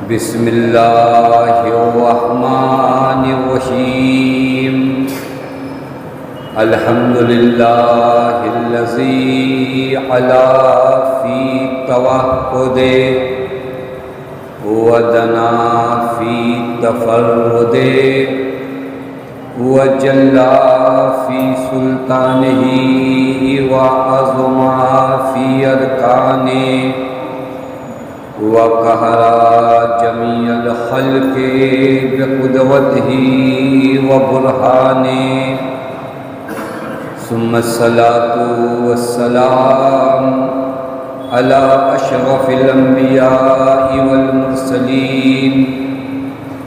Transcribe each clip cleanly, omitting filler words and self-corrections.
بسم اللہ الرحمن الرحیم الحمد للہ الذی علا فی توحد ودنا فی تفرد وجلا فی سلطانہ وعظما فی ارکانہ وقہرا جمیع الخلق بقدرتہ وبرہانہ ثم الصلاة والسلام علی اشرف الانبیاء والمرسلین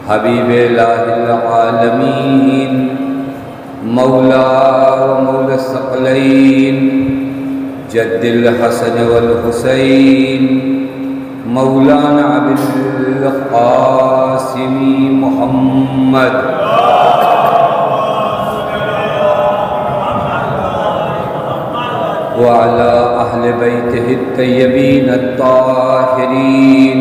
حبیب الہ العالمین مولا ومولا الثقلین جد الحسن والحسین مولانا بالقاسم محمد وعلى أهل بيته الطيبين الطاهرين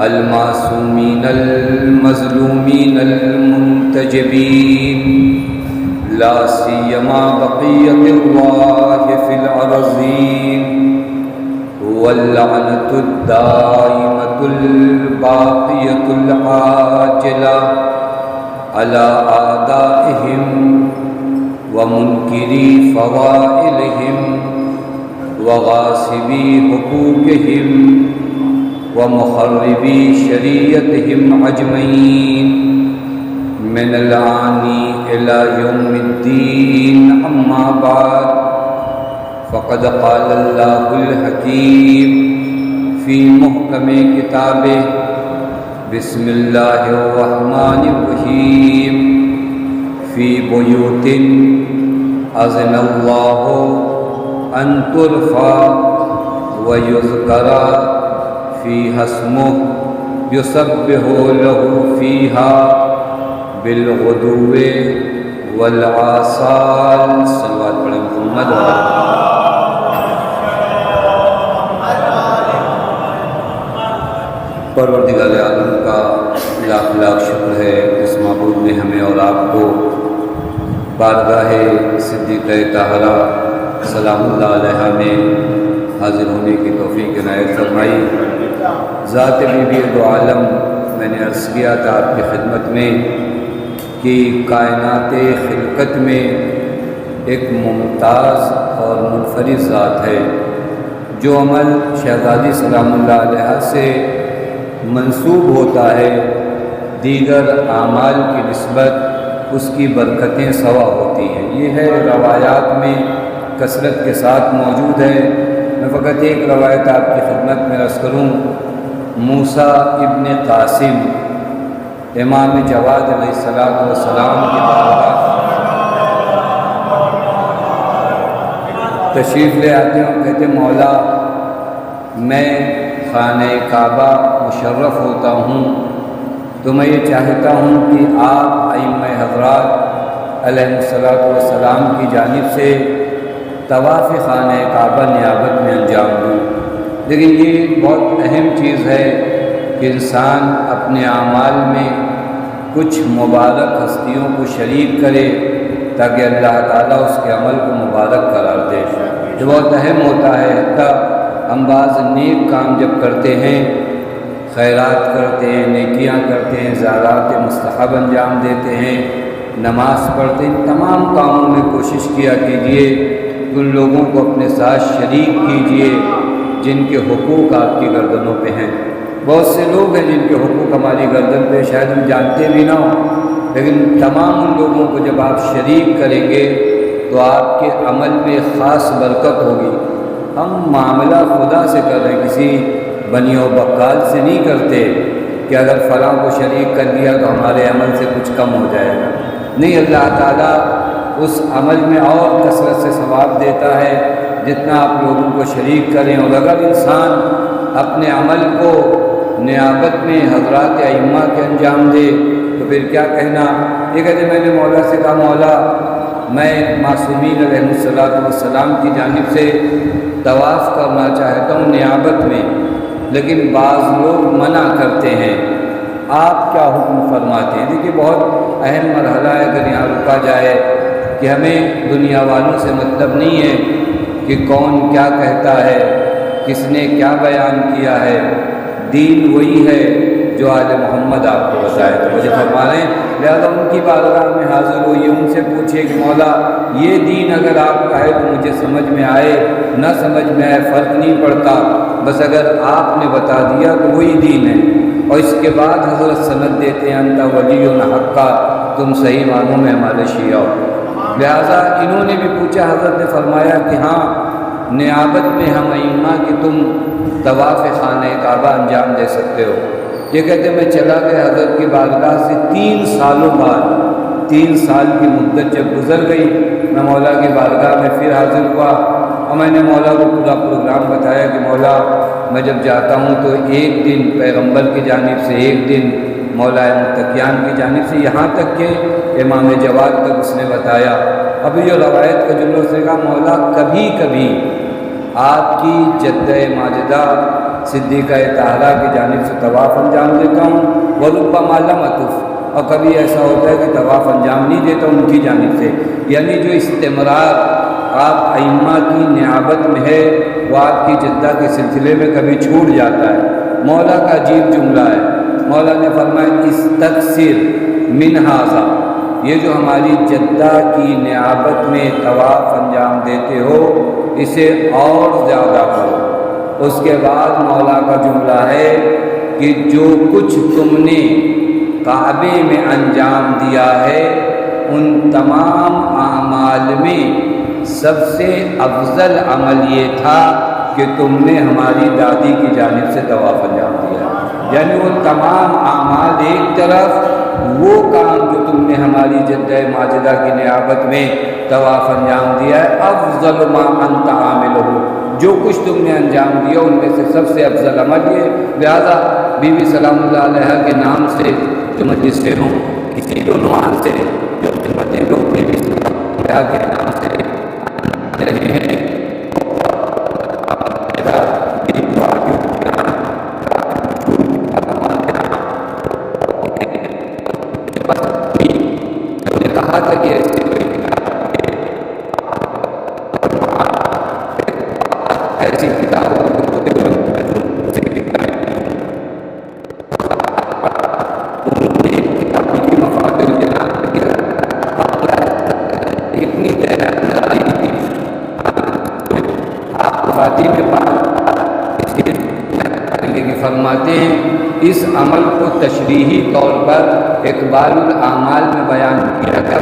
المعصومين المظلومين المنتجبين لا سيما بقية الله في الأرضين واللعنة الدائمة الباقية العاجلة على أعدائهم ومنكري فضائلهم وغاصبي حقوقهم ومخربي شريعتهم أجمعين من الآن إلى يوم الدين أما بعد فقد قال الله الحكيم في محكم كتابه بسم الله الرحمن الرحيم في بيوت أذن الله أن ترفع ويذكر فيها اسمه يسبح له فيها بالغدو والآصال صلوات پڑھیں محمد پروردگار عالم کا لاکھ لاکھ شکر ہے اس معبود نے ہمیں اور آپ کو بارگاہ صدیقہ طاہرہ سلام اللہ علیہ میں حاضر ہونے کی توفیق عنایت فرمائی۔ ذات بی بی دو عالم میں نے عرض کیا تھا آپ کی خدمت میں کہ کائنات خلقت میں ایک ممتاز اور منفرد ذات ہے جو عمل شہزادی سلام اللہ علیہ سے منسوب ہوتا ہے دیگر اعمال کی نسبت اس کی برکتیں سوا ہوتی ہیں۔ یہ ہے روایات میں کثرت کے ساتھ موجود ہے۔ میں فقط ایک روایت آپ کی خدمت میں عرض کروں۔ موسیٰ ابن قاسم امام جواد علیہ السلام کی بارگاہ تشریف لے آتے ہیں اور کہتے مولا میں خانہ کعبہ مشرف ہوتا ہوں تو میں یہ چاہتا ہوں کہ آپ ائمہ حضرات علیہ السلام کی جانب سے طواف خانہ کعبہ نیابت میں انجام دوں۔ لیکن یہ بہت اہم چیز ہے کہ انسان اپنے اعمال میں کچھ مبارک ہستیوں کو شریک کرے تاکہ اللہ تعالیٰ اس کے عمل کو مبارک قرار دے۔ یہ بہت اہم ہوتا ہے۔ حتیٰ ہم بعض نیک کام جب کرتے ہیں، خیرات کرتے ہیں، نیکیاں کرتے ہیں، زیارات مستحب انجام دیتے ہیں، نماز پڑھتے ہیں، تمام کاموں میں کوشش کیا کیجیے ان لوگوں کو اپنے ساتھ شریک کیجیے جن کے حقوق آپ کی گردنوں پہ ہیں۔ بہت سے لوگ ہیں جن کے حقوق ہماری گردن پہ شاید ہم جانتے بھی نہ ہوں، لیکن تمام ان لوگوں کو جب آپ شریک کریں گے تو آپ کے عمل میں خاص برکت ہوگی۔ ہم معاملہ خدا سے کر رہے ہیں، کسی بنی و بقال سے نہیں کرتے کہ اگر فلاں کو شریک کر دیا تو ہمارے عمل سے کچھ کم ہو جائے گا۔ نہیں، اللہ تعالیٰ اس عمل میں اور کثرت سے ثواب دیتا ہے جتنا آپ لوگوں کو شریک کریں۔ اور اگر انسان اپنے عمل کو نیابت میں حضرات ائمہ کے انجام دے تو پھر کیا کہنا۔ یہ کہتے میں نے مولا سے کہا مولا میں معصومین علیہ السلام کی جانب سے طواف کرنا چاہتا ہوں نیابت میں، لیکن بعض لوگ منع کرتے ہیں، آپ کیا حکم فرماتے ہیں؟ دیکھیے بہت اہم مرحلہ ہے، اگر یہاں رکا جائے کہ ہمیں دنیا والوں سے مطلب نہیں ہے کہ کون کیا کہتا ہے، کس نے کیا بیان کیا ہے، دین وہی ہے جو آل محمد آپ کو بتائے تو مجھے فرما رہے ہیں، لہٰذا ان کی بارگاہ میں حاضر ہوئیے، ان سے پوچھیے کہ مولا یہ دین اگر آپ کا ہے تو مجھے سمجھ میں آئے، نہ سمجھ میں آئے فرق نہیں پڑتا، بس اگر آپ نے بتا دیا تو وہی دین ہے۔ اور اس کے بعد حضرت سند دیتے ہیں انت ولی حقا، تم صحیح معنوں میں ہمارے شیعہ ہو۔ لہٰذا انہوں نے بھی پوچھا، حضرت نے فرمایا کہ ہاں نیابت میں ہم ائمہ کہ تم طواف خانہ کعبہ انجام دے سکتے ہو۔ یہ کہتے میں چلا گیا حضرت کی بارگاہ سے 3 سالوں بعد، 3 سال کی مدت جب گزر گئی، میں مولا کی بارگاہ میں پھر حاضر ہوا اور میں نے مولا کو پورا پروگرام بتایا کہ مولا میں جب جاتا ہوں تو ایک دن پیغمبر کی جانب سے، ایک دن مولا متقیان کی جانب سے، یہاں تک کہ امام جواد تک اس نے بتایا۔ ابھی جو روایت کا جملہ اس نے کہا مولا کبھی کبھی آپ کی جدہ ماجدہ صدیقہ طاہرہ کی جانب سے طواف انجام دیتا ہوں، وربما لم اطف، اور کبھی ایسا ہوتا ہے کہ طواف انجام نہیں دیتا ان کی جانب سے، یعنی جو استمرار آپ ائمہ کی نیابت میں ہے وہ آپ کی جدہ کے سلسلے میں کبھی چھوٹ جاتا ہے۔ مولا کا عجیب جملہ ہے، مولا نے فرمایا استکثر من ھذا، یہ جو ہماری جدہ کی نیابت میں طواف انجام دیتے ہو اسے اور زیادہ کرو۔ اس کے بعد مولا کا جملہ ہے کہ جو کچھ تم نے کعبے میں انجام دیا ہے ان تمام اعمال میں سب سے افضل عمل یہ تھا کہ تم نے ہماری دادی کی جانب سے طواف انجام دیا، یعنی وہ تمام اعمال ایک طرف، وہ کام جو تم نے ہماری جدہ ماجدہ کی نیابت میں طواف انجام دیا ہے، افضل ما انت عاملہ، جو کچھ تم نے انجام دیا ان میں سے سب سے افضل عمل یہ۔ لہذا بی بی سلام اللہ علیہ کے نام سے جو مجلس سے ہوں، کسی عنوان سے جو خدمتیں لوگ بی بی سلام اللہ کے نام سے رہے ہیں، کہا تھا کہ ایسی کتاب فرماتے ہیں اس عمل کو تشریحی طور پر اقبال الاعمال میں بیان کیا گیا،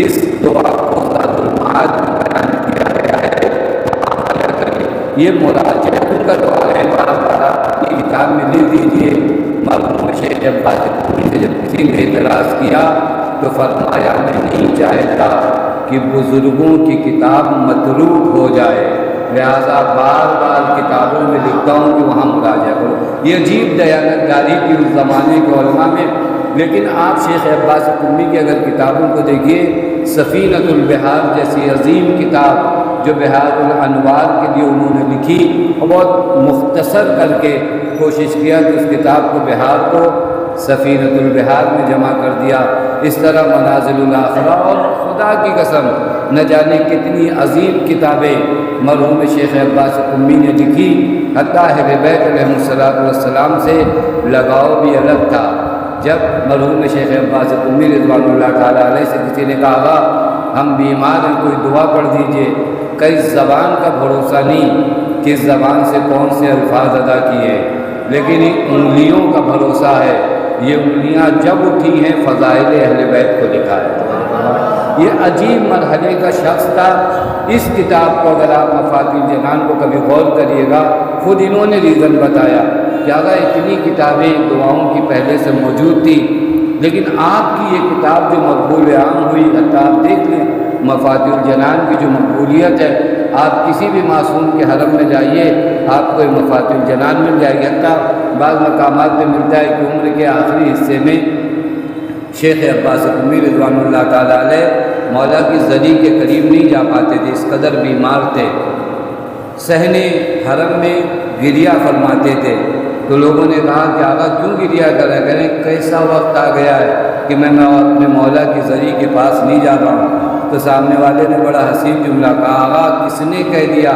اس دعا کو زاد المعاد میں بیان کیا گیا ہے۔ یہ مراجعہ کا دعا ہے، آپ یہ کتاب میں لکھ دیجیے۔ مرحوم شیخ عباس سے جب کسی نے اعتراض کیا تو فرمایا میں نہیں چاہتا کہ بزرگوں کی کتاب متروک ہو جائے، لہٰذا بار بار کتابوں میں لکھتا ہوں کہ وہاں مراجعہ کرو۔ یہ عجیب دیانتداری کی اس زمانے کے علماء میں، لیکن آپ شیخ عباس قمی کی اگر کتابوں کو دیکھیے، سفینۃ البحار جیسی عظیم کتاب جو بحار الانوار کے لیے انہوں نے لکھی، اور بہت مختصر کر کے کوشش کیا کہ اس کتاب کو بحار کو سفینۃ البحار میں جمع کر دیا۔ اس طرح منازل الاخرہ، اور خدا کی قسم نہ جانے کتنی عظیم کتابیں مرحوم شیخ عباس قمی نے لکھی، حتیٰ اہل بیت علیہ السلام سے لگاؤ بھی الگ تھا۔ جب مرحوم شیخ عباس قمی رضوان اللہ تعالیٰ علیہ سے کسی نے کہا ہم بیمار ہیں کوئی دعا پڑھ دیجئے، کئی زبان کا بھروسہ نہیں کس زبان سے کون سے الفاظ ادا کیے، لیکن انگلیوں کا بھروسہ ہے، یہ انگلیاں جب اٹھی ہیں فضائل اہل بیت کو لکھا ہے۔ یہ عجیب مرحلے کا شخص تھا۔ اس کتاب کو اگر آپ مفاتیح الجنان کو کبھی غور کریے گا، خود انہوں نے ریزن بتایا کہ اگر اتنی کتابیں دعاؤں کی پہلے سے موجود تھی، لیکن آپ کی یہ کتاب جو مقبول عام ہوئی، حتیٰ آپ دیکھ لیں مفاتیح الجنان کی جو مقبولیت ہے، آپ کسی بھی معصوم کے حرم میں جائیے آپ کو مفاتیح الجنان مل جائے گی۔ حتیٰ بعض مقامات پہ ملتا ہے کہ عمر کے آخری حصے میں شیخ عباس قمی رضوان اللہ تعالیٰ علیہ مولا کی زری کے قریب نہیں جا پاتے تھے، اس قدر بیمار تھے۔ صحن حرم میں گریا فرماتے تھے، تو لوگوں نے کہا کہ آقا کیوں گریا کریں، کیسا وقت آ گیا ہے کہ میں اپنے مولا کی زری کے پاس نہیں جا رہا ہوں۔ تو سامنے والے نے بڑا حسین جملہ کہا، آقا کس نے کہہ دیا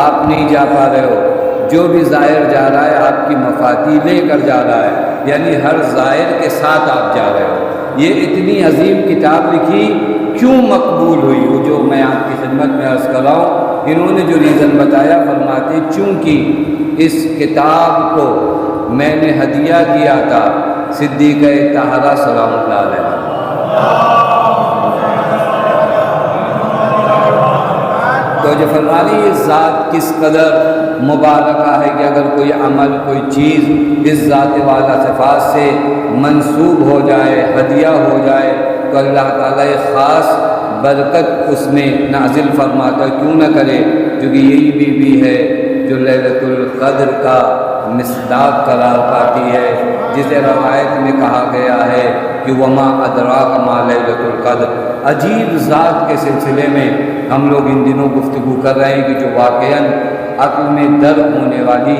آپ نہیں جا پا رہے ہو؟ جو بھی زائر جا رہا ہے آپ کی مفاتیح لے کر جا رہا ہے، یعنی ہر زائر کے ساتھ آپ جا رہے ہو۔ یہ اتنی عظیم کتاب لکھی کیوں مقبول ہوئی؟ وہ جو میں آپ کی خدمت میں عرض کر رہا ہوں، انہوں نے جو ریزن بتایا، فرماتے چونکہ اس کتاب کو میں نے ہدیہ کیا تھا صدیقہ طاہرہ سلام اللہ علیہ۔ تو جو فرمانی یہ ذات کس قدر مبارکہ ہے کہ اگر کوئی عمل کوئی چیز اس ذات والا صفات سے منسوب ہو جائے، ہدیہ ہو جائے، تو اللہ تعالیٰ ایک خاص برکت اس میں نازل فرماتا ہے، کیوں نہ کرے؟ کیونکہ یہی بیوی ہے جو لیلۃ القدر کا مصداق قرار پاتی ہے، جسے روایت میں کہا گیا ہے کہ وما ادراک ما لیلۃ القدر۔ عجیب ذات کے سلسلے میں ہم لوگ ان دنوں گفتگو کر رہے ہیں کہ جو واقعاً عقل میں درد ہونے والی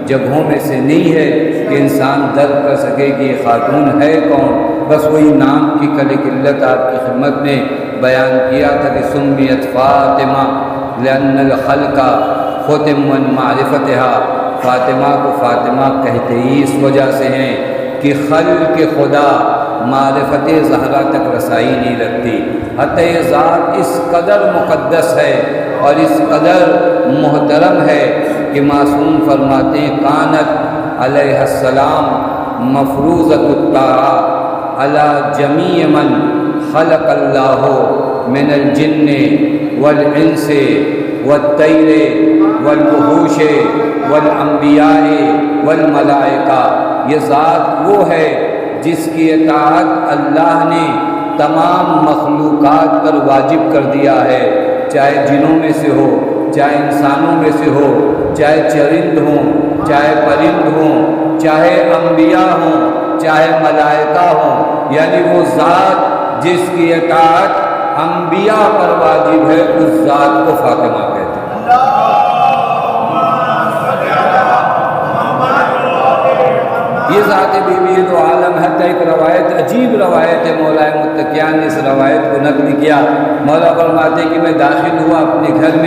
جگہوں میں سے نہیں ہے کہ انسان درد کر سکے کہ یہ خاتون ہے کون، بس وہی نام کی کل قلت آپ کی خدمت میں بیان کیا تھا کہ سمیت فاطمہ لأن الخلق ختم من معرفتها، فاطمہ کو فاطمہ کہتے ہی اس وجہ سے ہیں کہ خلق خدا معرفت زہرا تک رسائی نہیں رکھتی۔ حتیٰ یہ ذات اس قدر مقدس ہے اور اس قدر محترم ہے کہ معصوم فرماتے ہیں کانت علیہ السلام مفروضۃ الطاعہ علی جمیع من خلق اللہ من الجن والانس والطیر والوحوش والانبیاء والملائکہ۔ یہ ذات وہ ہے جس کی اطاعت اللہ نے تمام مخلوقات پر واجب کر دیا ہے، چاہے جنوں میں سے ہو، چاہے انسانوں میں سے ہو، چاہے چرند ہوں، چاہے پرند ہوں، چاہے انبیاء ہوں، چاہے ملائکہ ہوں، یعنی وہ ذات جس کی اطاعت انبیاء پر واجب ہے، اس ذات کو فاطمہ کہتے ہیں۔ یہ ذات بی بی تو عالم ہے۔ ایک روایت، عجیب روایت ہے، مولا متقیان نے اس روایت کو نقل کیا۔ مولا فرماتے کہ میں داخل ہوا اپنے گھر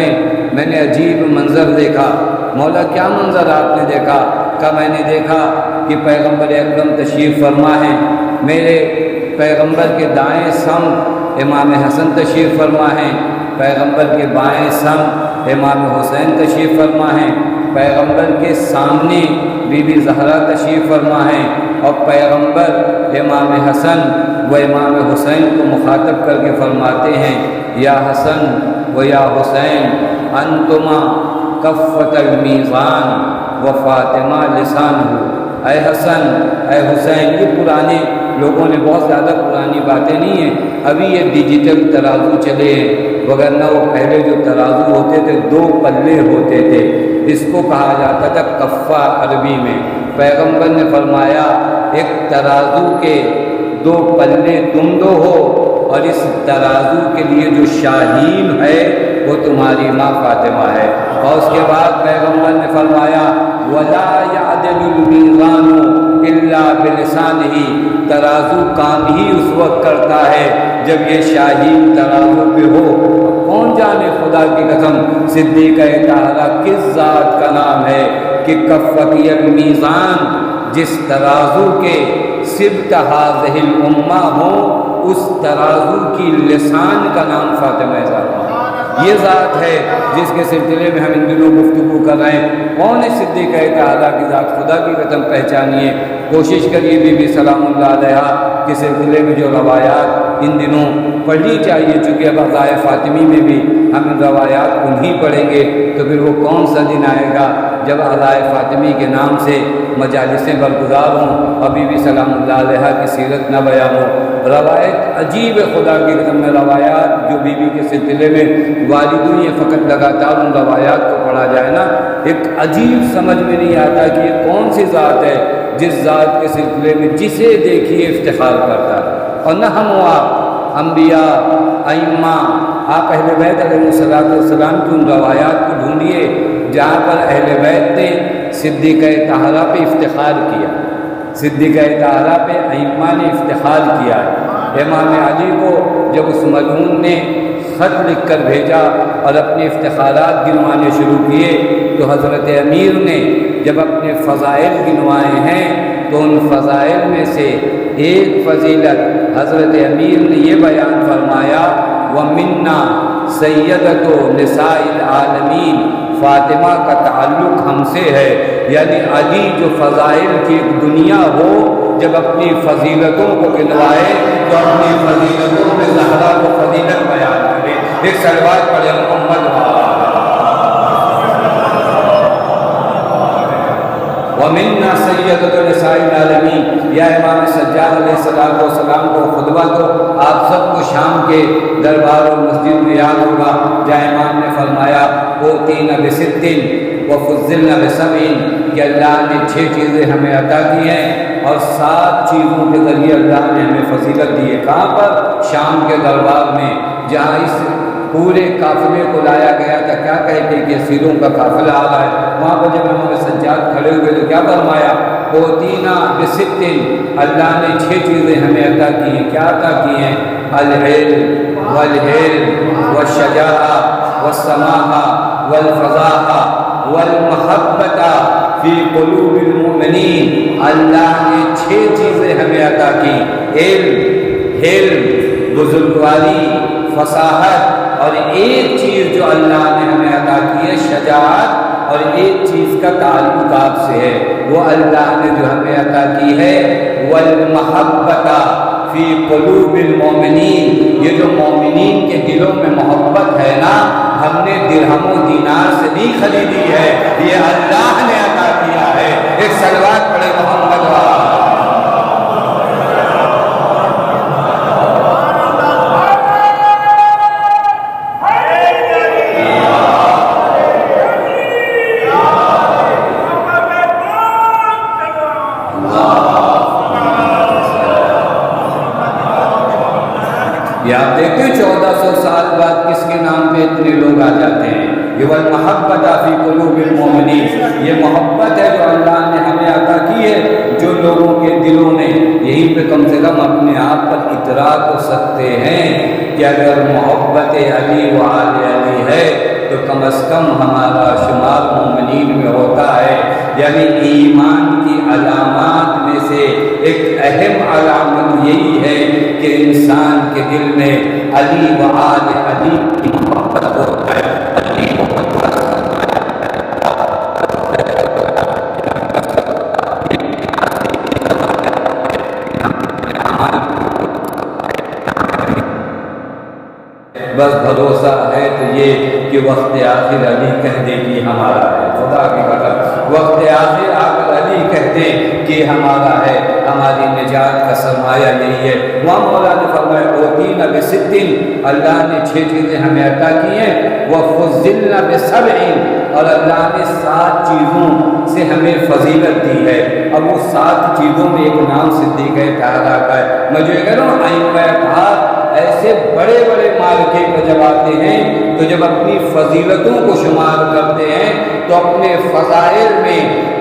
میں نے عجیب منظر دیکھا۔ مولا کیا منظر آپ نے دیکھا؟ کہ میں نے دیکھا کہ پیغمبر اکرم تشریف فرما ہے، میرے پیغمبر کے دائیں سمت امام حسن تشریف فرما ہے، پیغمبر کے بائیں سمت امام حسین تشریف فرما ہے، پیغمبر کے سامنے بی بی زہرا تشریف فرما ہے، اور پیغمبر امام حسن و امام حسین کو مخاطب کر کے فرماتے ہیں یا حسن و یا حسین انتما کفت المیزان و فاطمہ لسان ہو۔ اے حسن اے حسین، یہ پرانے لوگوں نے بہت زیادہ پرانی باتیں نہیں ہیں، ابھی یہ ڈیجیٹل ترازو چلے ہیں، وگرنہ وہ پہلے جو ترازو ہوتے تھے 2 پلے ہوتے تھے، اس کو کہا جاتا تھا کفہ عربی میں۔ پیغمبر نے فرمایا ایک ترازو کے 2 پلے تم دو ہو، اور اس ترازو کے لیے جو شاہین ہے وہ تمہاری ماں فاطمہ ہے۔ اور اس کے بعد پیغمبر نے فرمایا وَلَا يَعْدِلُ الْمِيزَانُ إِلَّا بِلِسَانِهِ، ترازو کام ہی اس وقت کرتا ہے جب یہ شاہین ترازو پہ ہو۔ کون جانے خدا کی قسم صدیقہ طاہرہ کس ذات کا نام ہے کہ کفتی المیزان، جس ترازو کے سبت هذه الامہ ہوں، اس ترازو کی لسان کا نام فاطمہ زہرا۔ یہ ذات ہے جس کے سلسلے میں ہم ان دنوں گفتگو کر رہے ہیں۔ کون ہے صدیقہ طاہرہ کی ذات؟ خدا کی قسم پہچانیے، کوشش کریے بی بی سلام اللہ علیہا کے سلسلے میں جو روایات ان دنوں پڑھنی چاہیے، چونکہ اب عزائے فاطمی میں بھی ہم ان روایات کو نہیں پڑھیں گے تو پھر وہ کون سا دن آئے گا جب عزائے فاطمی کے نام سے مجالسیں برگزار ہوں اور بی بی سلام اللہ علیہا کی سیرت نہ بیان ہو۔ روایت عجیب ہے، خدا کی قسم میں روایات جو بی بی کے سلسلے میں والدوں یہ فقط لگاتار ان روایات کو پڑھا جائے نا، ایک عجیب سمجھ میں نہیں آتا کہ یہ کون سی ذات ہے جس ذات کے سلسلے میں جسے دیکھیے افتخار کرتا ہے۔ اور نہ ہم و آپ انبیاء ائمہ آپ اہل بیت علیہ السلام کی ان روایات کو ڈھونڈیے جہاں پر اہل بیت نے صدیقہ طاہرہ پہ افتخار کیا، صدیقہ طاہرہ پہ ائمہ نے افتخار کیا۔ امام علی کو جب اس ملعون نے خط لکھ کر بھیجا اور اپنے افتخارات گنوانے شروع کیے تو حضرت امیر نے جب اپنے فضائل گنوائے ہیں تو ان فضائل میں سے ایک فضیلت حضرت امیر نے یہ بیان فرمایا، وَمِنَّا سَيَّدَةُ نِسَاءِ الْعَالَمِينَ، فاطمہ کا تعلق ہم سے ہے، یعنی علی جو فضائل کی ایک دنیا ہو جب اپنی فضیلتوں کو گنوائے تو اپنی فضیلتوں میں زہرا کو فضیلت بیان کرے۔ ایک صلوات پڑھے محمد وَمِنَّا سَيَّدَةُ نِسَاءِ الْعَالَمِينَ۔ یا امام سجاد علیہ السلام کو خطبہ تو آپ سب کو شام کے دربار اور مسجد میں یاد ہوگا جہاں امام نے فرمایا أُوتِينَ بِسِتٍّ وَفُضِّلْنَ بِسَبْعٍ کہ اللہ نے 6 چیزیں ہمیں عطا کی ہیں اور 7 چیزوں کے ذریعے اللہ نے ہمیں فضیلت دی ہے۔ کہاں پر؟ شام کے دربار میں، جہاں اس پورے قافلے کو لایا گیا تھا، کیا کہتے کہ اسیروں کا قافلہ آ رہا ہے، وہاں پر جب امام سجاد کھڑے ہوئے تو کیا فرمایا؟ أُوتِينَ بِسِتٍّ، اللہ نے 6 چیزیں ہمیں عطا کی ہیں۔ کیا عطا کی ہیں؟ العلم والحلم والشجاعة والسماحة والفضاحة والمحبة فی قلوب المؤمنین، اللہ نے 6 چیزیں ہمیں عطا کی، علم، حلم، بزرگواری، فصاحت، اور ایک چیز جو اللہ نے ہمیں عطا کی ہے شجاعت، اور ایک چیز کا تعلق آپ سے ہے، وہ اللہ نے جو ہمیں عطا کی ہے والمحبۃ فی قلوب المؤمنین، یہ جو مومنین کے دلوں میں محبت ہے نا، ہم نے درہم و دینار سے نہیں خریدی ہے، یہ اللہ نے عطا کیا ہے۔ ایک صلوات پڑھے محمد یہ آپ دیکھتے ہیں 1400 سال بعد کس کے نام پہ اتنے لوگ آ جاتے ہیں، یہ والمحبۃ فی قلوب المؤمنین، یہ محبت ہے جو اللہ نے ہمیں عطا کی ہے جو لوگوں کے دلوں نے، یہیں پہ کم سے کم اپنے آپ پر ادراک ہو سکتے ہیں کہ اگر محبت علی و آل علی ہے تو کم از کم ہمارا شمار مومنین میں ہوتا ہے۔ یعنی ایمان کی علامات میں سے ایک اہم علامت یہی ہے کہ انسان کے دل میں علی و آل علی کی محبت ہوتا ہے۔ بس بھروسہ ہے تو یہ کہ وقت آخر علی کہہ دے کہ ہمارا ہے، خدا کی قسم وقت آخر علی کہہ دے کہ ہمارا ہے، ہماری نجات کا سرمایہ یہی ہے۔ وہاں مولا نے فرمایا أُوتِينَ بِسِتٍّ، اللہ نے 6 چیزیں ہمیں عطا کی ہیں، وَفُضِّلْنَ بِسَبْعٍ، اور اللہ نے 7 چیزوں سے ہمیں فضیلت دی ہے۔ اب وہ 7 چیزوں میں ایک نام صدیقہ طاہرہ کا ہے۔ میں جو یہ کہہ رہا ہوں ائمہ اطہار ایسے بڑے بڑے مارکے پر جب آتے ہیں تو جب اپنی فضیلتوں کو شمار کرتے ہیں تو اپنے فضائل میں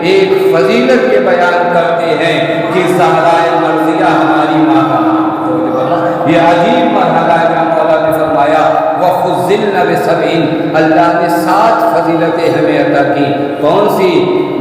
ایک فضیلت یہ بیان کرتے ہیں کہ زہرائے مرضیہ ہماری ماں کا نام۔ یہ عجیب مرحلہ ہے، مولا نے فرمایا وَفُضِّلْنَ بِسَبْعٍ، اللہ نے 7 فضیلتیں ہمیں عطا کی۔ کون سی؟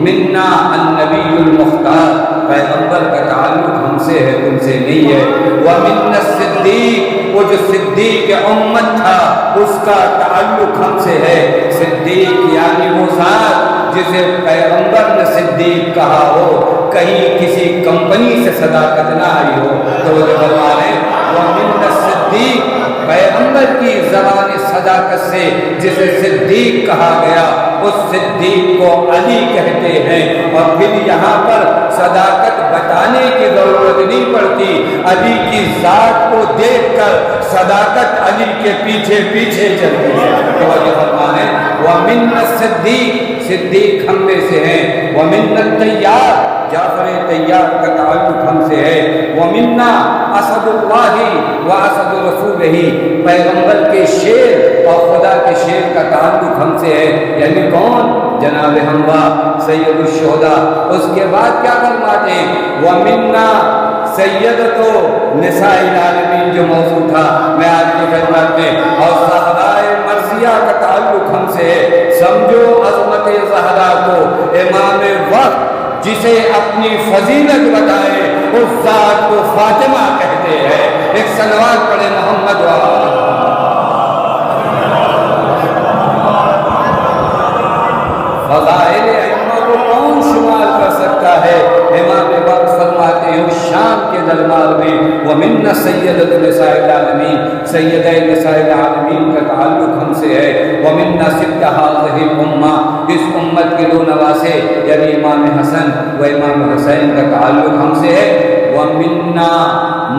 منا النبی المختار، پیغمبر کا تعلق ہم سے ہے، تم سے نہیں ہے۔ وَمِنَّ الصِّدِّيقِ، وہ جو صدیق امت تھا اس کا تعلق ہم سے ہے۔ صدیق یعنی وہ ذات جسے پیغمبر نے صدیق کہا ہو، کہیں کسی کمپنی سے صداقت نہ آئی ہو تو وہ جو فرما رہے ہیں وَمِنَّ الصِّدِّيقِ، پیغمبر کی زبان صداقت سے جسے صدیق کہا گیا اس صدیق کو علی کہتے ہیں۔ اور پھر یہاں پر صداقت بتانے کی ضرورت نہیں پڑتی، علی کی ذات کو دیکھ کر صداقت علی کے پیچھے پیچھے چلتی ہے۔ تو یہ فرمانے وَمِنَّ الصِّدِّيقِ، صدیق ہم میں سے ہیں۔ وَمِنَّ الطَّيَّارِ، جعفر طیار کا تعلق ہم سے ہے۔ وَمِنَّا اسد اللہ واسد رسولہ، پیغمبر کے شیر اور خدا کے شیر کا تعلق ہم سے ہے۔ یعنی کون؟ جناب حمزہ سید الشہداء، اس کے بعد کیا فرماتے ہیں؟ وَمِنَّا سیدتو نساء العالمین جو موضوع تھا میں آپ کی خدمت میں، اور زہرائے مرضیہ کا تعلق ہم سے ہے۔ سمجھو عظمت زہرا کو امام وقت جسے اپنی فضیلت بتائے اس ذات کو فاطمہ کہتے ہیں۔ ایک صلوات پڑھے محمد و فضائل ائمہ کو کون شمار کر سکتا ہے؟ امام وقت فرماتے ہیں اس شام کے دربار میں وَمِنَّ سَيِّدَةُ نِسَاءِ الْعَالَمِينَ، سیدہ نساء العالمین کا تعلق ہم سے ہے۔ وَمِنَّ سِبْطِ هَٰذِهِ الْأُمَّةِ، اس امت کے دو نواسے یعنی امام حسن و امام حسین کا تعلق ہم سے ہے۔ وَمِنَّا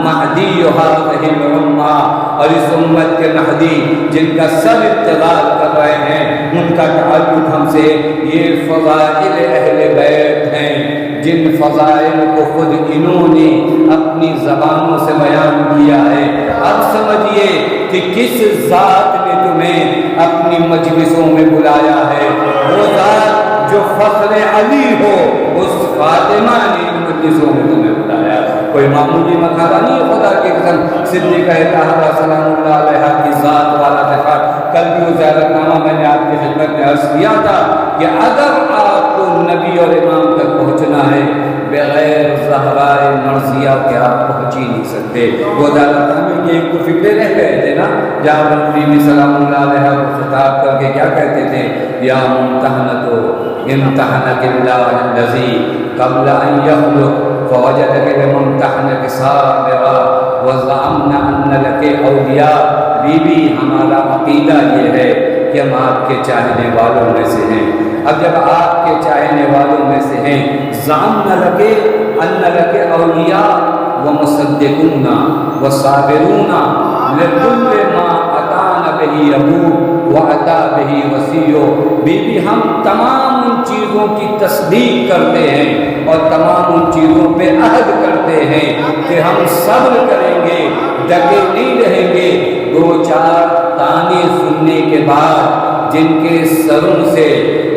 مہدی هَٰذِهِ الْأُمَّةِ، اور اس امت کے مہدی جن کا سب انتظار کر رہے ہیں ان کا تعلق ہم سے۔ یہ فضائل اہل بیت ہیں جن فضائل کو خود انہوں نے اپنی زبانوں سے بیان کیا ہے۔ اب سمجھیے کہ کس ذات نے تمہیں اپنی مجلسوں میں بلایا ہے، وہ ذات جو فخر علی ہو، اس فاطمہ نے مجلسوں میں تمہیں بلایا۔ کوئی معمولی مکھارا نہیں، خدا کی قسم صدیقہ طاہرہ سلام اللہ علیہا کی ذات والا دفعہ کل بھی زیارت نامہ میں نے آپ کی خدمت میں عرض کیا تھا کہ اگر آپ کو نبی اور امام تک پہنچنا ہے بغیر زہرائے مرضیہ کے آپ پہنچ ہی نہیں سکتے۔ وہ زیارت نامے کی ایک تو فکرے رہ گئے تھے نا، جہاں نبی میں سلام اللہ علیہا کو خطاب کر کے کیا کہتے تھے؟ یا ممتحنتو امتحنک اللہ الذی قبل ان یخلق فوجدک بممتحنک صابرا وزعمنا ان لک اولیاء۔ بی بی ہمارا عقیدہ یہ ہے کہ ہم آپ کے چاہنے والوں میں سے ہیں۔ اب جب آپ کے چاہنے والوں میں سے ہیں، زعمنا لک ان لک اولیاء ومصدقون وصابرون لکل ما اتانا بہ ابوک وعطا بہ وصیو۔ بی بی ہم تمام ان چیزوں کی تصدیق کرتے ہیں اور تمام ان چیزوں پہ عہد کرتے ہیں کہ ہم صبر کریں گے، ڈٹے نہیں رہیں گے۔ دو چار تانے سننے کے بعد جن کے سروں سے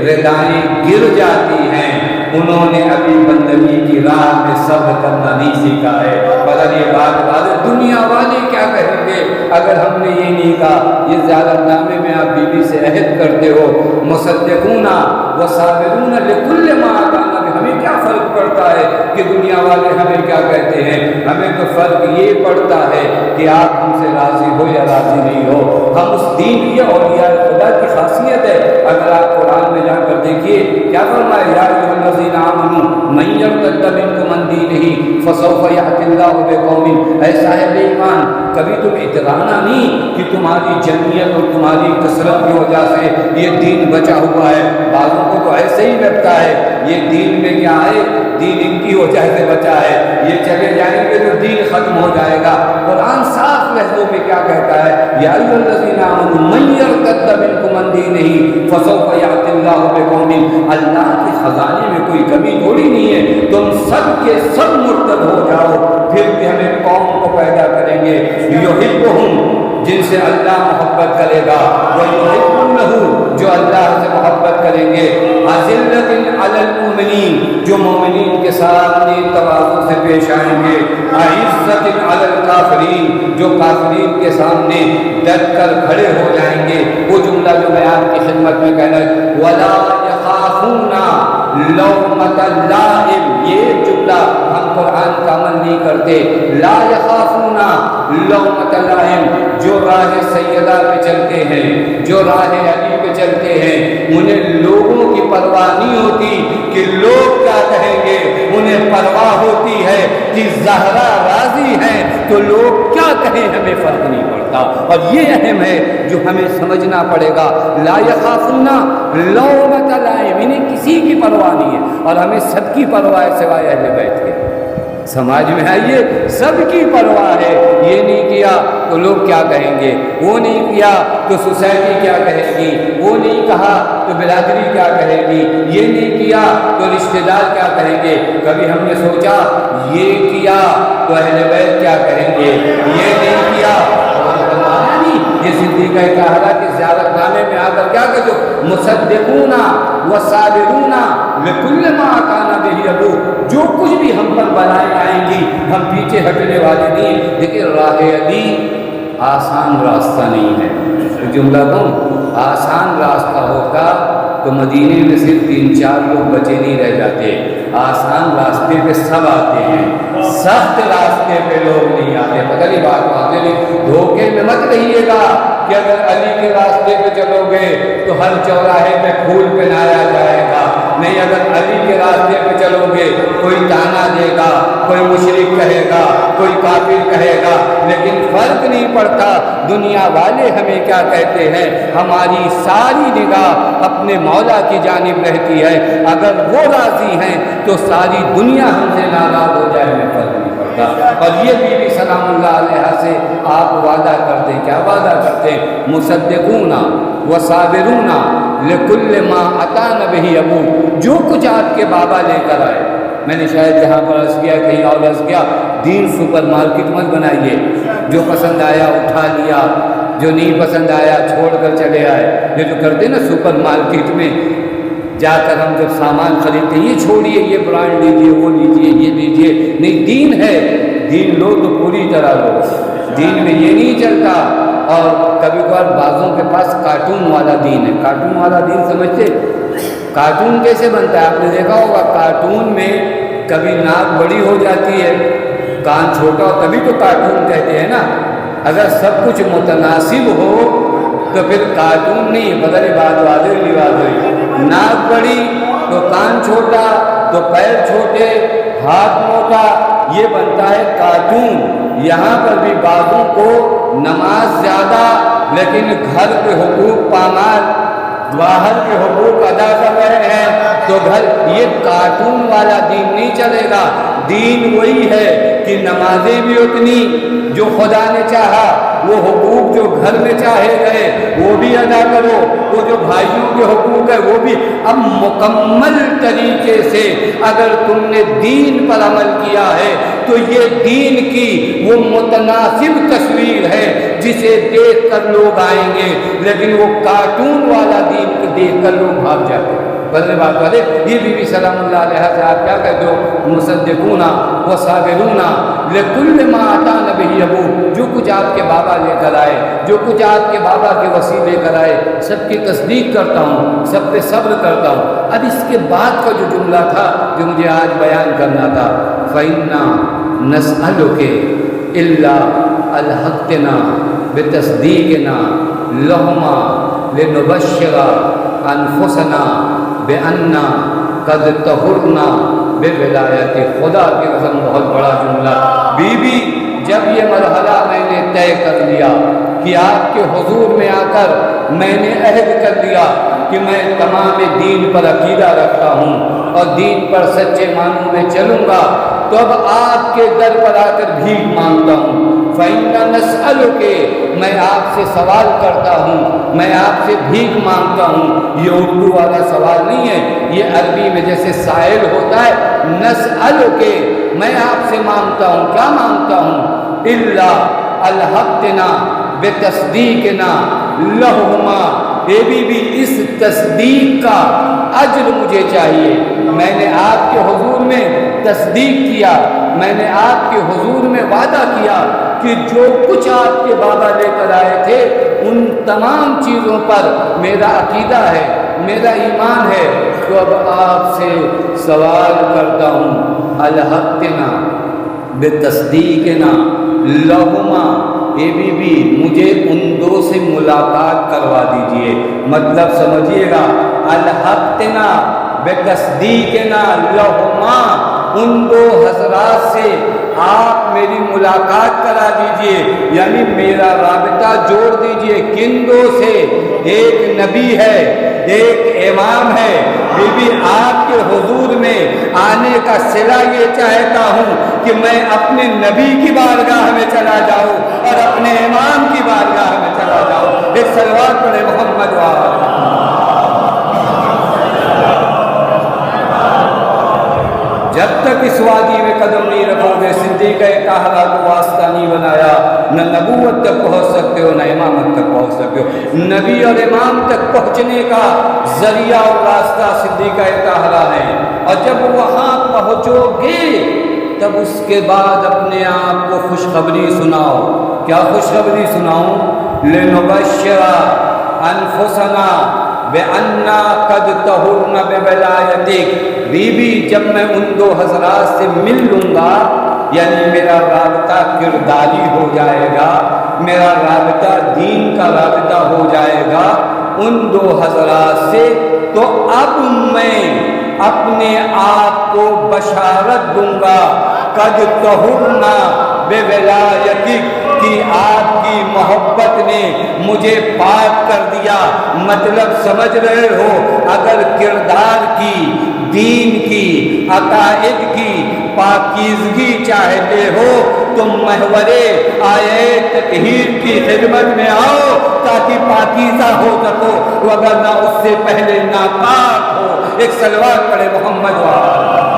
ردائیں گر جاتی ہیں انہوں نے ابھی بندگی کی راہ میں صبر کرنا نہیں سیکھا ہے۔ پتہ نہیں بات دنیا والے کیا کہیں گے اگر ہم نے یہ نہیں کہا۔ یہ زیارت نامے میں آپ بی بی سے عہد کرتے ہو، مصدقون و صابرون لکل ما اتانا، ہمیں کیا فرق پڑتا ہے کہ دنیا والے ہمیں کیا کہتے ہیں؟ ہمیں تو فرق یہ پڑتا ہے کہ آپ ہم سے راضی ہو یا راضی نہیں ہو۔ ہم اس دین کی اولیاء خدا کی خاصیت ہے۔ اگر آپ قرآن میں جا کر دیکھیے کیا فرمایا؟ یا ایھا الذین آمنوا من یرتد منکم عن دینہ فسوف یأتی اللہ بقوم، اے صاحب ایمان کبھی تم اترانا نہیں کہ تمہاری جمعیت اور تمہاری کثرت کی وجہ سے یہ دین بچا ہوا ہے۔ بعضوں کو تو ایسے ہی لگتا ہے یہ دین میں کیا ہے، دین ان کی وجہ سے بچا ہے، یہ چلے جائیں گے تو دین ختم ہو جائے گا۔ قرآن صاف لفظوں میں کیا کہتا ہے؟ یا ایھا الذین آمنوا من یرتد منکم عن دینہ فسوف یأتی اللہ بقوم، اللہ کے خزانے میں کوئی کمی تھوڑی نہیں ہے، تم سب کے سب مرتد ہو جاؤ پھر بھی ہمیں قوم کو پیدا کریں گے یحبہم، جن سے اللہ محبت کرے گا، وَيُحِبُّونَهُ، جو اللہ سے محبت کریں گے، أَذِلَّةٍ عَلَى الْمُؤْمِنِينَ، جو مومنین کے سامنے تواضع سے پیش آئیں گے، أَعِزَّةٍ عَلَى الْكَافِرِينَ، جو کافرین کے سامنے ڈٹ کر کھڑے ہو جائیں گے۔ وہ جملہ جو میں آپ کی خدمت میں کہنا ہے وَلَا يَخَافُونَ لَوْمَةَ لَائِمٍ، یہ جملہ ہم قرآن کا عمل نہیں کرتے۔ لا يخافون لومۃ لائم، جو راہ سیدہ پہ چلتے ہیں، جو راہ علی پہ چلتے ہیں، انہیں لوگوں کی پرواہ نہیں ہوتی کہ لوگ کیا کہیں گے، انہیں پرواہ ہوتی ہے کہ زہرا راضی ہیں تو لوگ کیا کہیں ہمیں فرق نہیں پڑتا۔ اور یہ اہم ہے جو ہمیں سمجھنا پڑے گا۔ لا يخافون لومۃ لائم، انہیں کسی کی پرواہ نہیں ہے، اور ہمیں سب کی پرواہ ہے سوائے اہل بیت کے۔ سماج میں آئیے سب کی پرواہ ہے، یہ نہیں کیا تو لوگ کیا کہیں گے، وہ نہیں کیا تو سوسائٹی کیا کہے گی، وہ نہیں کہا تو برادری کیا کہے گی، یہ نہیں کیا تو رشتہ دار کیا کہیں گے۔ کبھی ہم نے سوچا یہ کیا تو اہل بیت کیا کہیں گے، یہ نہیں کیا تو نہیں یہ صدیقہ طاہرہ کے زیارت نامے میں آ کر کیا کہتے ہو؟ مصدقون و صابرون لکل ما کان بہ ابو، جو کچھ بھی ہم پر بلائیں آئیں گی ہم پیچھے ہٹنے والے نہیں۔ لیکن راہ علی آسان راستہ نہیں ہے۔ جملہ کہوں، آسان راستہ ہوتا تو مدینے میں صرف 3-4 لوگ بچے نہیں رہ جاتے۔ آسان راستے پہ سب آتے ہیں، سخت راستے پہ لوگ نہیں آتے۔ پتہ نہیں بات آتے نہیں، دھوکے میں مت رہیے گا کہ اگر علی کے راستے پہ چلو گے تو ہر چوراہے پہ پھول پہنایا جائے گا، نہیں اگر علی کے راستے پہ چلو گے کوئی تانا دے گا، کوئی مشرک کہے گا، کوئی کافر کہے گا، لیکن فرق نہیں پڑتا دنیا والے ہمیں کیا کہتے ہیں، ہماری ساری نگاہ اپنے مولا کی جانب رہتی ہے۔ اگر وہ راضی ہیں تو ساری دنیا ہم سے ناراض ہو جائے، ہمیں فرق نہیں پڑتا۔ اور یہ بی بی سلام اللہ علیہ سے آپ وعدہ کرتے ہیں، کیا وعدہ کرتے ہیں؟ مصدقون و صابرون لکل ما اتانا بہ ابو، جو کچھ آپ کے بابا لے کر آئے۔ میں نے شاید یہاں پر عرض کیا، کہیں اور عرض کیا، دین سپر مارکیٹ مت بنائیے، جو پسند آیا اٹھا لیا، جو نہیں پسند آیا چھوڑ کر چلے آئے۔ یہ جو کرتے نا سپر مارکیٹ میں جا کر ہم جب سامان خریدتے ہیں، یہ چھوڑیے، یہ برانڈ لیجیے، وہ لیجیے، یہ لیجیے، نہیں، دین ہے، دین لو تو پوری طرح لو، دین میں یہ نہیں چلتا۔ اور کبھی کبھار بعضوں کے پاس کارٹون والا دین ہے۔ کارٹون والا دین سمجھتے؟ کارٹون کیسے بنتا ہے؟ آپ نے دیکھا ہوگا کارٹون میں کبھی ناک بڑی ہو جاتی ہے، کان چھوٹا ہو، تبھی تو کارٹون کہتے ہیں نا۔ اگر سب کچھ متناسب ہو تو پھر کارٹون نہیں، بدل بات واضح رواج ہوئی، ناک بڑی تو کان چھوٹا تو پیر چھوٹے ہاتھ موٹا، یہ بنتا ہے کارٹون۔ یہاں پر بھی بعضوں کو نماز زیادہ لیکن گھر کے حقوق پامال، باہر کے حقوق ادا کر رہے ہیں، تو گھر، یہ کارٹون والا دین نہیں چلے گا۔ دین وہی ہے کہ نمازیں بھی اتنی جو خدا نے چاہا، وہ حقوق جو گھر میں چاہے گئے وہ بھی ادا کرو، وہ جو بھائیوں کے حقوق ہے وہ بھی۔ اب مکمل طریقے سے اگر تم نے دین پر عمل کیا ہے تو یہ دین کی وہ متناسب تصویر ہے جسے دیکھ کر لوگ آئیں گے، لیکن وہ کارٹون والا دین کو دیکھ کر لوگ بھاگ جاتے ہیں۔ بدلے بات والے یہ بی بی سلام اللہ علیہ سے آپ کیا کہتے ہو؟ مصدقون و صابرون لکل ما اتانا بہ ابو، جو کچھ آپ کے بابا لے کر آئے، جو کچھ آپ کے بابا کے وصی لے کر آئے، سب کی تصدیق کرتا ہوں، سب پہ صبر کرتا ہوں۔ اب اس کے بعد کا جو جملہ تھا جو مجھے آج بیان کرنا تھا، فَإِنَّا نَسْأَلُكَ إِلَّا أَلْحَقْتَنَا بِتَصْدِيقِنَا لَهُمَا لِنُبَشِّرَ أَنفُسَنَا بِأَنَّا قَدْ طَهُرْنَا بِوِلَایَتِ خدا کی قسم، بہت بڑا جملہ۔ بی بی جب یہ مرحلہ میں نے طے کر لیا کہ آپ کے حضور میں آ کر میں نے عہد کر لیا کہ میں تمام دین پر عقیدہ رکھتا ہوں اور دین پر سچے معنوں میں چلوں گا، تو اب آپ کے در پر آ کر بھیک مانگتا ہوں۔ فَإِنَّا نَسْأَلُكَ، میں آپ سے سوال کرتا ہوں، میں آپ سے بھیک مانگتا ہوں۔ یہ اردو والا سوال نہیں ہے، یہ عربی میں جیسے سائل ہوتا ہے، نَسْأَلُكَ، میں آپ سے مانگتا ہوں، کیا مانگتا ہوں؟ إِلَّا الْحَقْتِنَا بِتَصْدِيقِنَا لَهُمَا، یہ بھی اس تصدیق کا اجر مجھے چاہیے۔ میں نے آپ کے حضور میں تصدیق کیا، میں نے آپ کے حضور میں وعدہ کیا کہ جو کچھ آپ کے بابا لے کر آئے تھے ان تمام چیزوں پر میرا عقیدہ ہے، میرا ایمان ہے۔ تو اب آپ سے سوال کرتا ہوں، الحقنا بتصدیقنا لہما، اے بی بی مجھے ان دو سے ملاقات کروا دیجئے۔ مطلب سمجھیے گا، الحقنا بتصدیقنا لہما، ان دو حضرات سے آپ میری ملاقات کرا دیجئے، یعنی میرا رابطہ جوڑ دیجئے۔ کن دو سے؟ ایک نبی ہے، ایک امام ہے۔ بی بی آپ کے حضور میں آنے کا صلہ یہ چاہتا ہوں کہ میں اپنے نبی کی بارگاہ میں چلا جاؤں اور اپنے امام کی بارگاہ میں چلا جاؤں۔ ایک صلوات پڑھے محمد جب تک اس وادی میں قدم نہیں رکھو گے صدیق طاہرہ کو واسطہ نہیں بنایا، نہ نبوت تک پہنچ سکتے ہو نہ امامت تک پہنچ سکتے ہو۔ نبی اور امام تک پہنچنے کا ذریعہ اور راستہ صدیق طاہرہ ہے، اور جب وہاں پہنچو گے تب اس کے بعد اپنے آپ کو خوشخبری سناؤ۔ کیا خوشخبری سناؤں؟ لنبشر انفسنا بأننا قد طہرن بولایتک، بی بی جب میں ان دو حضرات سے مل لوں گا، یعنی میرا رابطہ کرداری ہو جائے گا، میرا رابطہ دین کا رابطہ ہو جائے گا ان دو حضرات سے، تو اب میں اپنے آپ کو بشارت دوں گا قد طہرنا بولایتک، کہ آپ کی محبت نے مجھے پاک کر دیا۔ مطلب سمجھ رہے ہو، اگر کردار کی، دین کی، عقائد کی پاکیزگی چاہتے ہو تو محور آیے تطہیر کی خدمت میں آؤ تاکہ پاکیزہ ہو سکو، وگرنہ اس سے پہلے ناپاک ہو۔ ایک صلوات پڑھے محمد وآلہ۔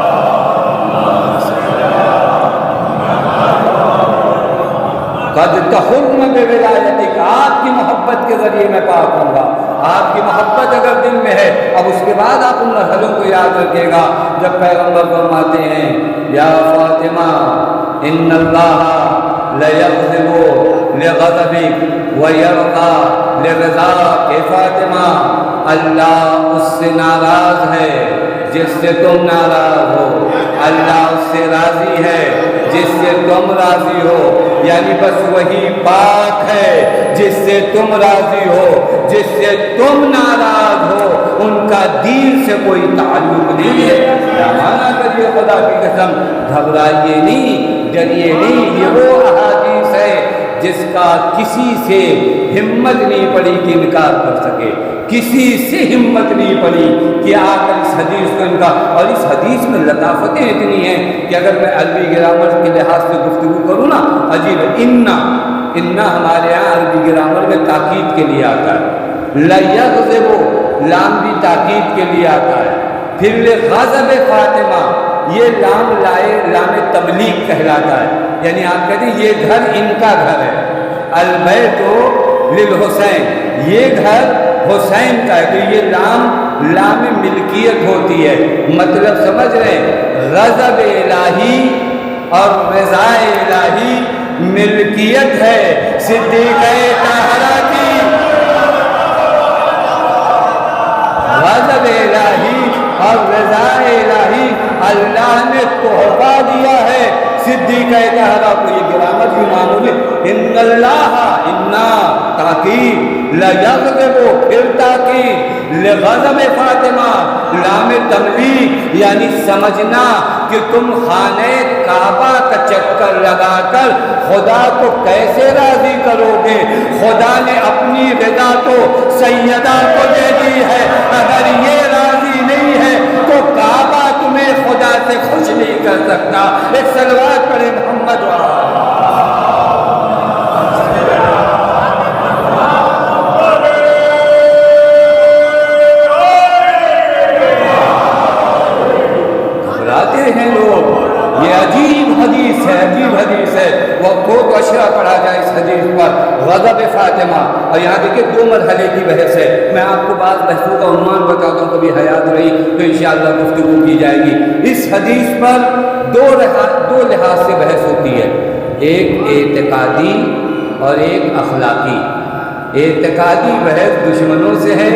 قد طہرن بولایتک، آپ کی محبت کے ذریعے میں پاک ہوں گا۔ آپ کی محبت اگر دل میں ہے، اب اس کے بعد آپ ان مرحلوں کو یاد رکھیے گا جب پیغمبر فرماتے ہیں یا فاطمہ ان اللہ لیغضب لغضبک ویرضی لرضاک، کہ فاطمہ اللہ اس سے ناراض ہے جس سے تم ناراض ہو، اللہ اس سے راضی ہے جس سے تم راضی ہو، یعنی بس وہی پاک ہے جس سے تم راضی ہو، جس سے تم ناراض ہو، ان کا دین سے کوئی تعلق نہیں ہے۔ مانا کریے خدا کی قسم، گھبرائیے نہیں، ڈریے نہیں، یہ وہ احادیث ہے جس کا کسی سے ہمت نہیں پڑی کہ انکار کر سکے، کسی سے ہمت نہیں پڑی کہ آ کر اس حدیث کو انکار، اور اس حدیث میں لطافتیں اتنی ہیں کہ اگر میں عربی گرامر کے لحاظ سے گفتگو کروں نا، عجیب ہے۔ انا ہمارے یہاں عربی گرامر میں تاکید کے لیے آتا ہے، لیغضب لام بھی تاکید کے لیے آتا ہے، پھر لغضب فاطمہ یہ لام لام تبلیغ کہلاتا ہے، یعنی آپ کہتے ہیں یہ گھر ان کا گھر ہے، البیت للحسین، یہ گھر حسین کا ہے، تو یہ لام ملکیت ہوتی ہے۔ مطلب سمجھ رہے ہیں، غضب الہی اور رضا الہی ملکیت ہے صدیقہ طاہرہ کی، غضب الہی اور رضا الہی اللہ نے تحفہ دیا ہے صدیقہ طاہرہ کو۔ یہ گرامر بھی معمولی، ان اللہ انا تاکید، لیغضب پھر تاکید، لغضب فاطمہ لام تملیک، یعنی سمجھنا کہ تم خانہ کعبہ کا چکر لگا کر خدا کو کیسے راضی کرو گے؟ خدا نے اپنی رضا تو سیدہ کو دے دی ہے، اگر یہ راضی نہیں ہے تو کعبہ تمہیں خدا سے خوش نہیں کر سکتا۔ ایک صلوات پڑھے محمد وآلہ۔ گھبراتے ہیں لوگ، یہ عجیب حدیث ہے، عجیب حدیث ہے، وہ کو اشرا پڑھا جائے اس حدیث پر، غضب فاطمہ۔ اور یہاں دیکھیں دو مرحلے کی بحث ہے، میں آپ کو بعض بحثوں کا عنوان بتاتا ہوں، کبھی حیات رہی تو انشاءاللہ گفتگو کی جائے گی۔ اس حدیث پر دو لحاظ سے بحث ہوتی ہے، ایک اعتقادی اور ایک اخلاقی۔ اعتقادی بحث دشمنوں سے ہے،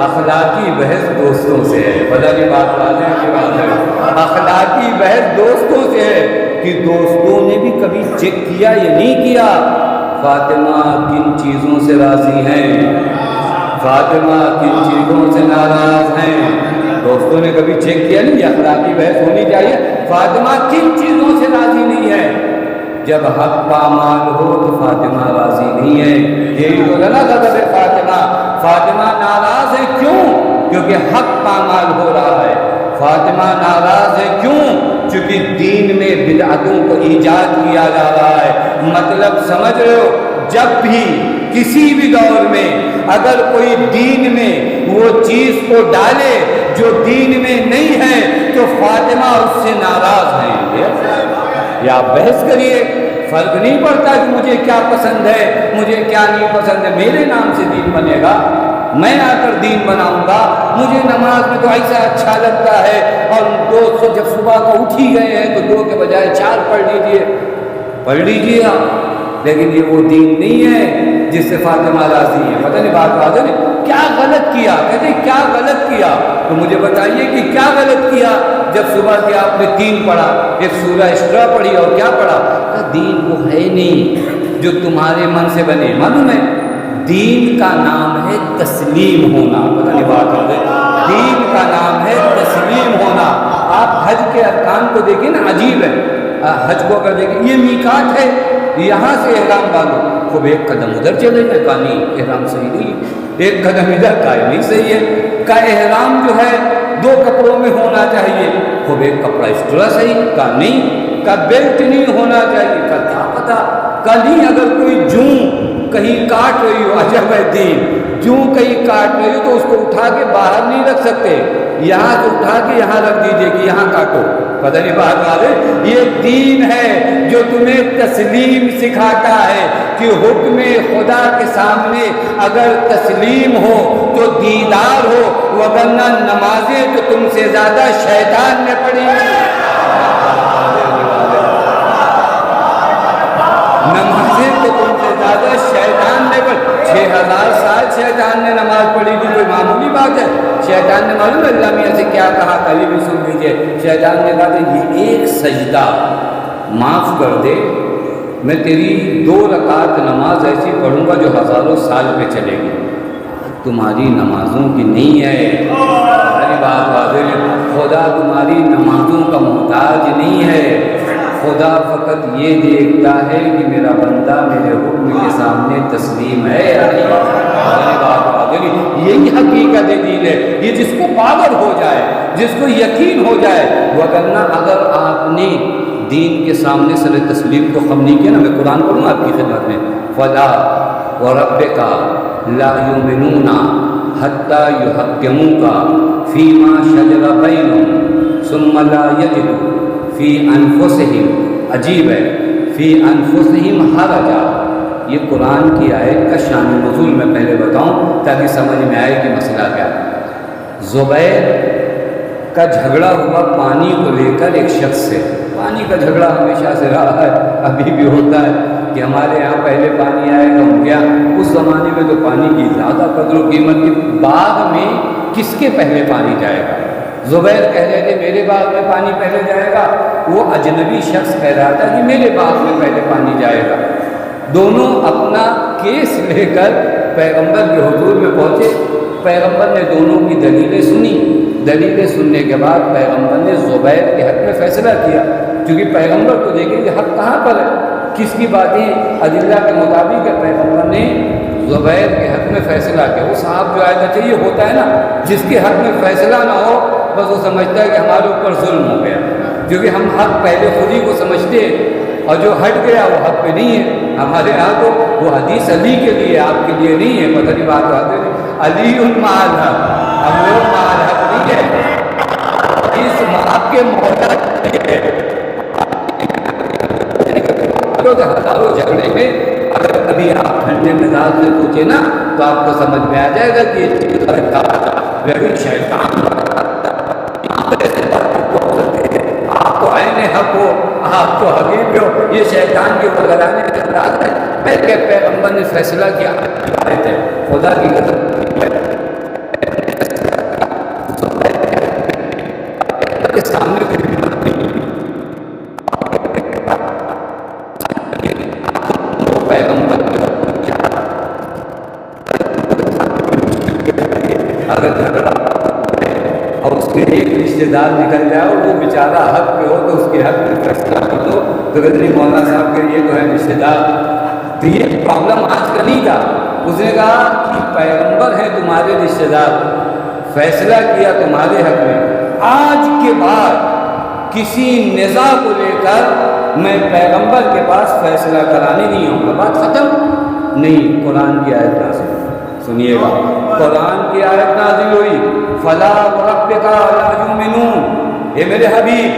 اخلاقی بحث دوستوں سے ہے۔ پتہ نہیں بات واضح کی بات ہے، اخلاقی بحث دوستوں سے ہے کہ دوستوں نے بھی کبھی چیک کیا یا نہیں کیا فاطمہ کن چیزوں سے راضی ہیں، فاطمہ کن چیزوں سے ناراض ہیں۔ دوستوں نے کبھی چیک کیا نہیں؟ اخلاقی بحث ہونی چاہیے، فاطمہ کن چیزوں سے راضی نہیں ہے۔ جب حق پامال ہو تو فاطمہ راضی نہیں ہے، یہی تو ہے نا غضب فاطمہ۔ فاطمہ ناراض ہے کیوں؟ کیونکہ حق پامال ہو رہا ہے۔ فاطمہ ناراض ہے کیوں؟ چونکہ دین میں بدعتوں کو ایجاد کیا جا رہا ہے۔ مطلب سمجھ رہے ہو، جب بھی کسی بھی دور میں اگر کوئی دین میں وہ چیز کو ڈالے جو دین میں نہیں ہے تو فاطمہ اس سے ناراض ہیں. یہ آپ بحث کریے، فرق نہیں پڑتا کہ مجھے کیا پسند ہے مجھے کیا نہیں پسند ہے. میرے نام سے دین بنے گا، میں آ کر دین بناؤں گا. مجھے نماز میں تو ایسا اچھا لگتا ہے، اور دو جب صبح کو اٹھ ہی گئے ہیں تو 2 کے بجائے 4 پڑھ لیجیے آپ. لیکن یہ وہ دین نہیں ہے جس سے فاطمہ راضی ہے. پتہ نہیں بات واضح نہیں، کیا غلط کیا؟ کہتے ہیں کیا غلط کیا؟ تو مجھے بتائیے کہ کیا غلط کیا. جب صبح کے آپ نے 3 پڑھا، ایک سورہ اسراء پڑھی اور کیا پڑھا؟ کہ دین وہ ہے نہیں جو تمہارے من سے بنے. معلوم ہے دین کا نام ہے تسلیم ہونا. پتہ نہیں بات واضح، دین کا نام ہے تسلیم ہونا. آپ حج کے ارکان کو دیکھیں نا، عجیب ہے. حج کو اگر دیکھیں، یہ میقات ہے، یہاں سے احرام باندھو. خوب ایک قدم ادھر چلے جائے، کہا نہیں احرام صحیح نہیں، ایک قدم ادھر کا نہیں صحیح ہے. کا احرام جو ہے 2 کپڑوں میں ہونا چاہیے. خوب ایک کپڑا اس طرح صحیح، کہا نہیں. کا بیلٹ نہیں ہونا چاہیے، کا کیا پتا. کا نہیں، اگر کوئی جوں کہیں کاٹ رہی ہو، عجب ہے دین، جوں کہیں کاٹ رہی ہو تو اس کو اٹھا کے باہر نہیں رکھ سکتے، یہاں سے اٹھا کے یہاں رکھ دیجئے کہ یہاں کاٹو. پتہ نہیں بات والے، یہ دین ہے جو تمہیں تسلیم سکھاتا ہے کہ حکم خدا کے سامنے اگر تسلیم ہو تو دیدار ہو، وگرنہ نمازیں تو تم سے زیادہ شیطان نے پڑھی. نمازیں تو تم سے زیادہ شیطان نے پڑھی. 6000 سال شیطان نے نماز پڑھی تھی، کوئی معمولی بات ہے؟ شیطان نے معلوم ہے اللہ میاں سے کیا کہا؟ کبھی بھی سن لیجیے. شیطان نے کہا کہ یہ ایک سجدہ معاف کر دے، میں تیری 2 رکعت نماز ایسی پڑھوں گا جو ہزاروں سال پہ چلے گی. تمہاری نمازوں کی نہیں ہے. ہماری بات واضح ہے، خدا تمہاری نمازوں کا محتاج نہیں ہے. خدا فقط یہ دیکھتا ہے کہ میرا بندہ میرے حکم کے سامنے تسلیم ہے یا نہیں. یہی حقیقت دین ہے. یہ جس کو باور ہو جائے، جس کو یقین ہو جائے. وگرنہ اگر آپ نے دین کے سامنے سر تسلیم کو خم نہیں کیا نا، میں قرآن پڑھوں آپ کی خدمت میں. فلا وربک لا یؤمنون حتی یحکموک فیما شجر بینہم ثم لا یجدوا فی انفسہم، عجیب ہے، فی انفسہم حرجا. یہ قرآن کی آیت کا شان نزول میں پہلے بتاؤں تاکہ سمجھ میں آئے کہ مسئلہ کیا. زبیر کا جھگڑا ہوا پانی کو لے کر ایک شخص سے. پانی کا جھگڑا ہمیشہ سے رہا ہے، ابھی بھی ہوتا ہے کہ ہمارے یہاں پہلے پانی آئے گا ہم کیا. اس زمانے میں تو پانی کی زیادہ قدر و قیمت تھی. باغ میں کس کے پہلے پانی جائے گا؟ زبیر کہہ رہے تھے میرے باغ میں پانی پہلے جائے گا، وہ اجنبی شخص کہہ رہا تھا کہ میرے باغ میں پہلے پانی جائے گا. دونوں اپنا کیس لے کر پیغمبر کے حضور میں پہنچے. پیغمبر نے دونوں کی دلیلیں سنی. دلیلیں سننے کے بعد پیغمبر نے زبیر کے حق میں فیصلہ کیا، کیونکہ پیغمبر کو دیکھیں کہ حق کہاں پر ہے، کس کی باتیں ادلہ کے مطابق ہے. پیغمبر نے زبیر کے حق میں فیصلہ کیا. وہ صاحب جو آیت چاہیے ہوتا ہے نا، جس کے حق میں فیصلہ نہ ہو بس وہ سمجھتا ہے کہ ہمارے اوپر ظلم ہو گیا، کیونکہ ہم حق پہلے خود ہی کو سمجھتے ہیں اور جو ہٹ گیا وہ حق پہ نہیں ہے. ہمارے یہاں تو وہ حدیث علی کے لیے، آپ کے لیے نہیں ہے. پتہ نہیں بات آتے ہیں علی مال حق، ہم لوگ مال حق نہیں ہے، اس آپ کے محتاج ہے. ہزاروں جھگڑے میں اگر کبھی آپ ٹھنڈے مزاج میں پوچھے نا تو آپ کو سمجھ میں آ جائے گا کہ یہ چیز شیطان آپ تو عین حق ہو، آپ تو حقیق ہو، یہ شیطان کے بغرانے کا انداز ہے. کہ پیغمبر نے فیصلہ کیا ہے خدا کی قسم کے سامنے پیغمبر اگر جھگڑا اور اس کے ایک رشتے دار نکل جائے اور وہ بیچارہ حق پہ ہو تو اس کے حق میں فیصلہ کر دو. تو غدری مولانا صاحب کے یہ تو ہے رشتے دار. تو یہ پرابلم آج کا نہیں تھا. اس نے کہا کہ پیغمبر ہیں تمہارے رشتے دار، فیصلہ کیا تمہارے حق میں، آج کے بعد کسی نزاع کو لے کر میں پیغمبر کے پاس فیصلہ کرانے نہیں آؤں گا. بات ختم. نہیں، قرآن کی آیت نازل سنیے گا. قرآن کی آیت نازل ہوئی، فلا وربک لا یؤمنون، اے میرے حبیب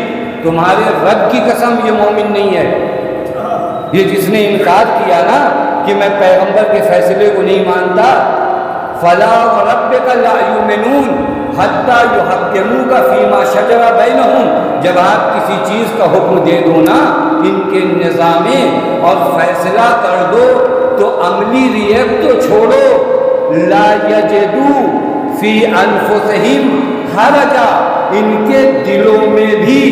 تمہارے رب کی قسم یہ مومن نہیں ہے۔ یہ جس نے انکار کیا نا کہ میں پیغمبر کے فیصلے کو نہیں مانتا، فلا وربک لا یؤمنون حتی یحکموک فیما شجر بینہم، جب آپ کسی چیز کا حکم دے دو نا ان کے نظام اور فیصلہ کر دو تو عملی ریت تو چھوڑو، لا یجدو فی انفسہم حرجا، ان کے دلوں میں بھی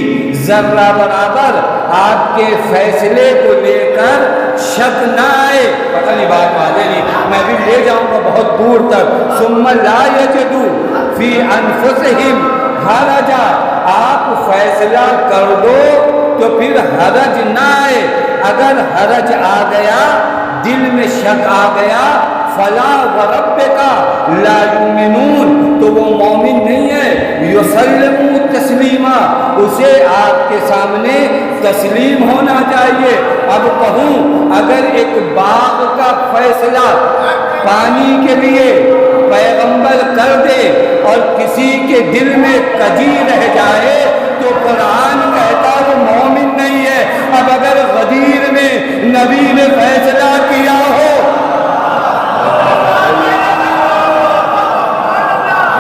ذرہ برابر آپ کے فیصلے کو لے کر شک نہ آئے۔ پتہ نہیں بات واضح نہیں، میں بھی لے جاؤں گا بہت دور تک۔ ثم لا یجدو فی انفسہم حرجا، آپ فیصلہ کر دو تو پھر حرج نہ آئے، اگر حرج آ گیا دل میں شک آ گیا، فلا وربک لا یؤمنون، تو وہ مومن نہیں ہے، یسلموا تسلیما، اسے آپ کے سامنے تسلیم ہونا چاہیے۔ اب کہوں اگر ایک باغ کا فیصلہ پانی کے لیے پیغمبر کر دے اور کسی کے دل میں کجی رہ جائے تو قرآن کہتا وہ مومن نہیں ہے۔ اب اگر غدیر میں نبی نے فیصلہ کیا ہو،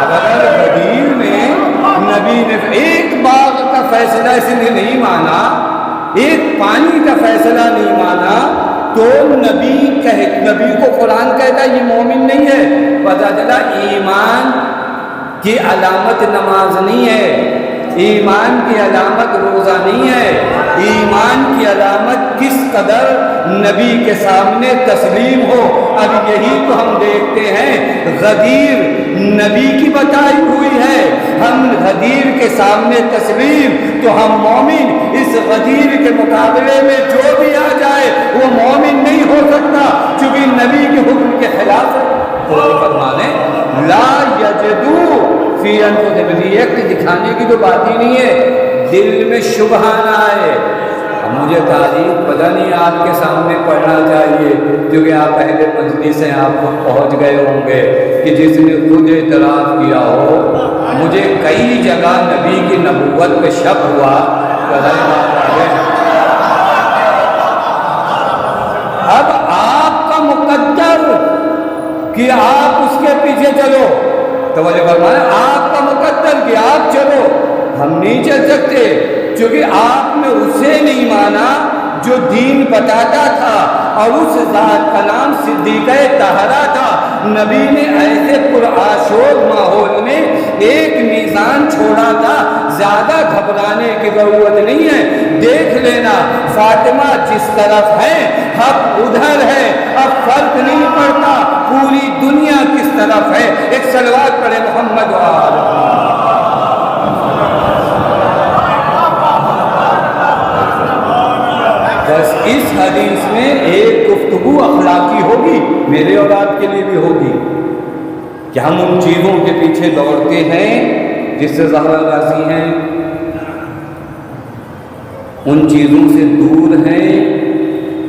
اگر غدیر میں نبی نے ایک باغ کا فیصلہ اس نے نہیں مانا، ایک پانی کا فیصلہ نہیں مانا، تو نبی کو قرآن کہتا ہے یہ مومن نہیں ہے۔ پتہ چلا ایمان کی علامت نماز نہیں ہے، ایمان کی علامت روزہ نہیں ہے، ایمان کی علامت کس قدر نبی کے سامنے تسلیم ہو۔ اب یہی تو ہم دیکھتے ہیں، غدیر نبی کی بتائی ہوئی ہے، ہم غدیر کے سامنے تسلیم، تو ہم مومن۔ اس غدیر کے مقابلے میں جو بھی آ جائے وہ مومن نہیں ہو سکتا، چونکہ نبی کے حکم کے خلاف ہے۔ فرمانے لا یجدو فی انفسہم، ریئیکٹ دکھانے کی تو بات ہی نہیں ہے، دل میں شبہ نہ آئے۔ اب مجھے تاریخ پتہ نہیں آپ کے سامنے پڑھنا چاہیے کیونکہ آپ اہل مجلس ہیں، آپ کو پہنچ گئے ہوں گے کہ جس نے خود اعتراف کیا ہو مجھے کئی جگہ نبی کی نبوت پہ شک ہوا۔ اب آپ کا مقدر کہ آپ اس کے پیچھے چلو، توجہ فرمائیں، آپ کا مقدر کہ آپ چلو، ہم نہیں چل سکتے کیونکہ آپ نے اسے نہیں مانا جو دین بتاتا تھا، اور اس ذات کا نام صدیقہ طاہرہ تھا۔ نبی نے ایسے پرآشوب ماحول میں ایک میزان چھوڑا تھا، زیادہ گھبرانے کی ضرورت نہیں ہے۔ دیکھ لینا فاطمہ جس طرف ہے حق ادھر ہے، اب فرق نہیں پڑتا پوری دنیا کس طرف ہے۔ ایک صلوات پڑھے محمد وآلہ۔ بس اس حدیث میں ایک گفتگو اخلاقی ہوگی، میرے اور آپ کے لیے بھی ہوگی، کہ ہم ان چیزوں کے پیچھے دوڑتے ہیں جس سے زہرا راضی ہیں، ان چیزوں سے دور ہیں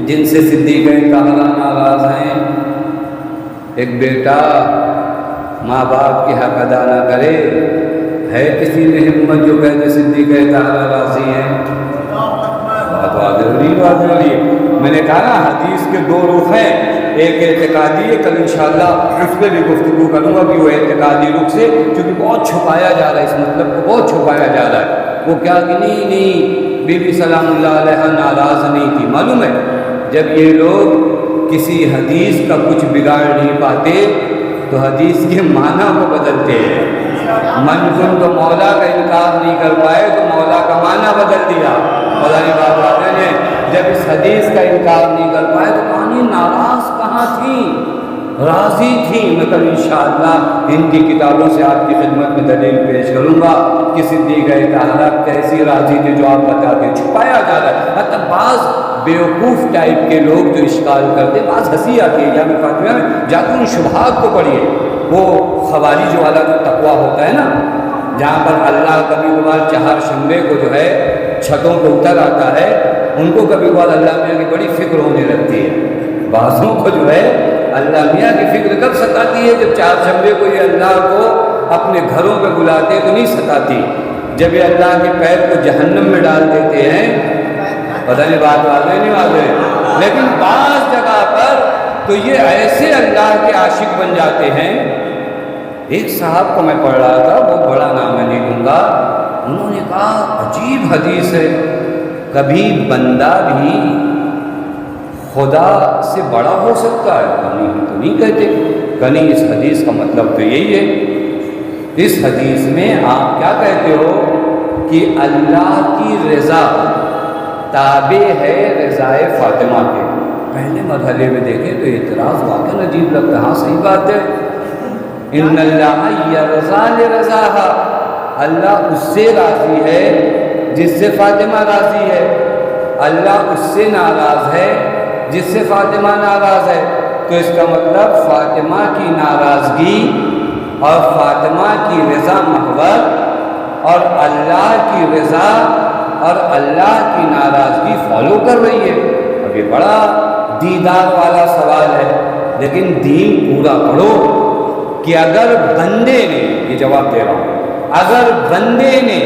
جن سے صدیقہ طاہرہ ناراض ہیں۔ ایک بیٹا ماں باپ کے حق ادا نہ کرے، ہے کسی میں ہمت جو کہتے صدیقہ طاہرہ راضی ہیں؟ میں نے کہا نا حدیث کے دو رخ ہیں، ایک اعتقادی ہے، کل انشاءاللہ اس پہ بھی گفتگو کروں گا کہ وہ اعتقادی رخ سے، کیونکہ بہت چھپایا جا رہا ہے، اس مطلب کو بہت چھپایا جا رہا ہے۔ وہ کیا کہ نہیں بی بی سلام اللہ علیہ ناراض نہیں تھی، معلوم ہے جب یہ لوگ کسی حدیث کا کچھ بگاڑ نہیں پاتے تو حدیث کے معنی کو بدلتے ہیں۔ منظم تو مولا کا انکار نہیں کر پائے تو مولا کا معنی بدل دیا۔ مولانا بات آتے ہیں جب اس حدیث کا انکار نہیں کر پائے تو کہانی ناراض کہاں تھی، راضی تھی۔ میں کل انشاءاللہ ان کی کتابوں سے آپ کی خدمت میں دلیل پیش کروں گا کہ صدیقہ طاہرہ کیسی راضی تھی جو آپ بتاتے ہیں، چھپایا جا رہا ہے۔ حتی بعض بیوقوف ٹائپ کے لوگ جو اشکال کرتے، بعض ہنسی آتی ہے، جامع فاطمیہ میں جا کر ان شبہات کو پڑھیے۔ وہ خوارج والا جو تقویٰ ہوتا ہے نا، جہاں پر اللہ کبھی کبھار چہار شنبے کو جو ہے چھتوں پہ اتر آتا ہے، ان کو کبھی کبھار اللہ میں کی بڑی فکر ہونے لگتی ہے۔ بعضوں کو جو ہے اللہ میاں کی فکر کب ستاتی ہے؟ جب چہارشنبے کو یہ اللہ کو اپنے گھروں پہ بلاتے تو نہیں ستاتی، جب یہ اللہ کے پیر کو جہنم میں ڈال دیتے ہیں۔ پتہ نہیں بات واضح نہیں واضح، لیکن بعض جگہ پر تو یہ ایسے اللہ کے عاشق بن جاتے ہیں۔ ایک صاحب کو میں پڑھ رہا تھا، بہت بڑا نام میں نہیں لوں گا، انہوں نے کہا عجیب حدیث ہے، کبھی بندہ بھی خدا سے بڑا ہو سکتا ہے؟ کہیں ہم تو نہیں کہتے، کہیں اس حدیث کا مطلب تو یہی ہے۔ اس حدیث میں آپ کیا کہتے ہو کہ اللہ کی رضا تابع ہے رضائے فاطمہ کے۔ پہلے مرحلے میں دیکھیں تو اعتراض واقعی عجیب لگتا ہے، ہاں صحیح بات ہے، ان اللہ یرضا لرضاہا، اللہ اس سے راضی ہے جس سے فاطمہ راضی ہے، اللہ اس سے ناراض ہے جس سے فاطمہ ناراض ہے۔ تو اس کا مطلب فاطمہ کی ناراضگی اور فاطمہ کی رضا محور اور اللہ کی رضا اور اللہ کی ناراضگی فالو کر رہی ہے۔ اب یہ بڑا دیدار والا سوال ہے، لیکن دین پورا پڑھو کہ اگر بندے نے، یہ جواب دے رہا ہوں، اگر بندے نے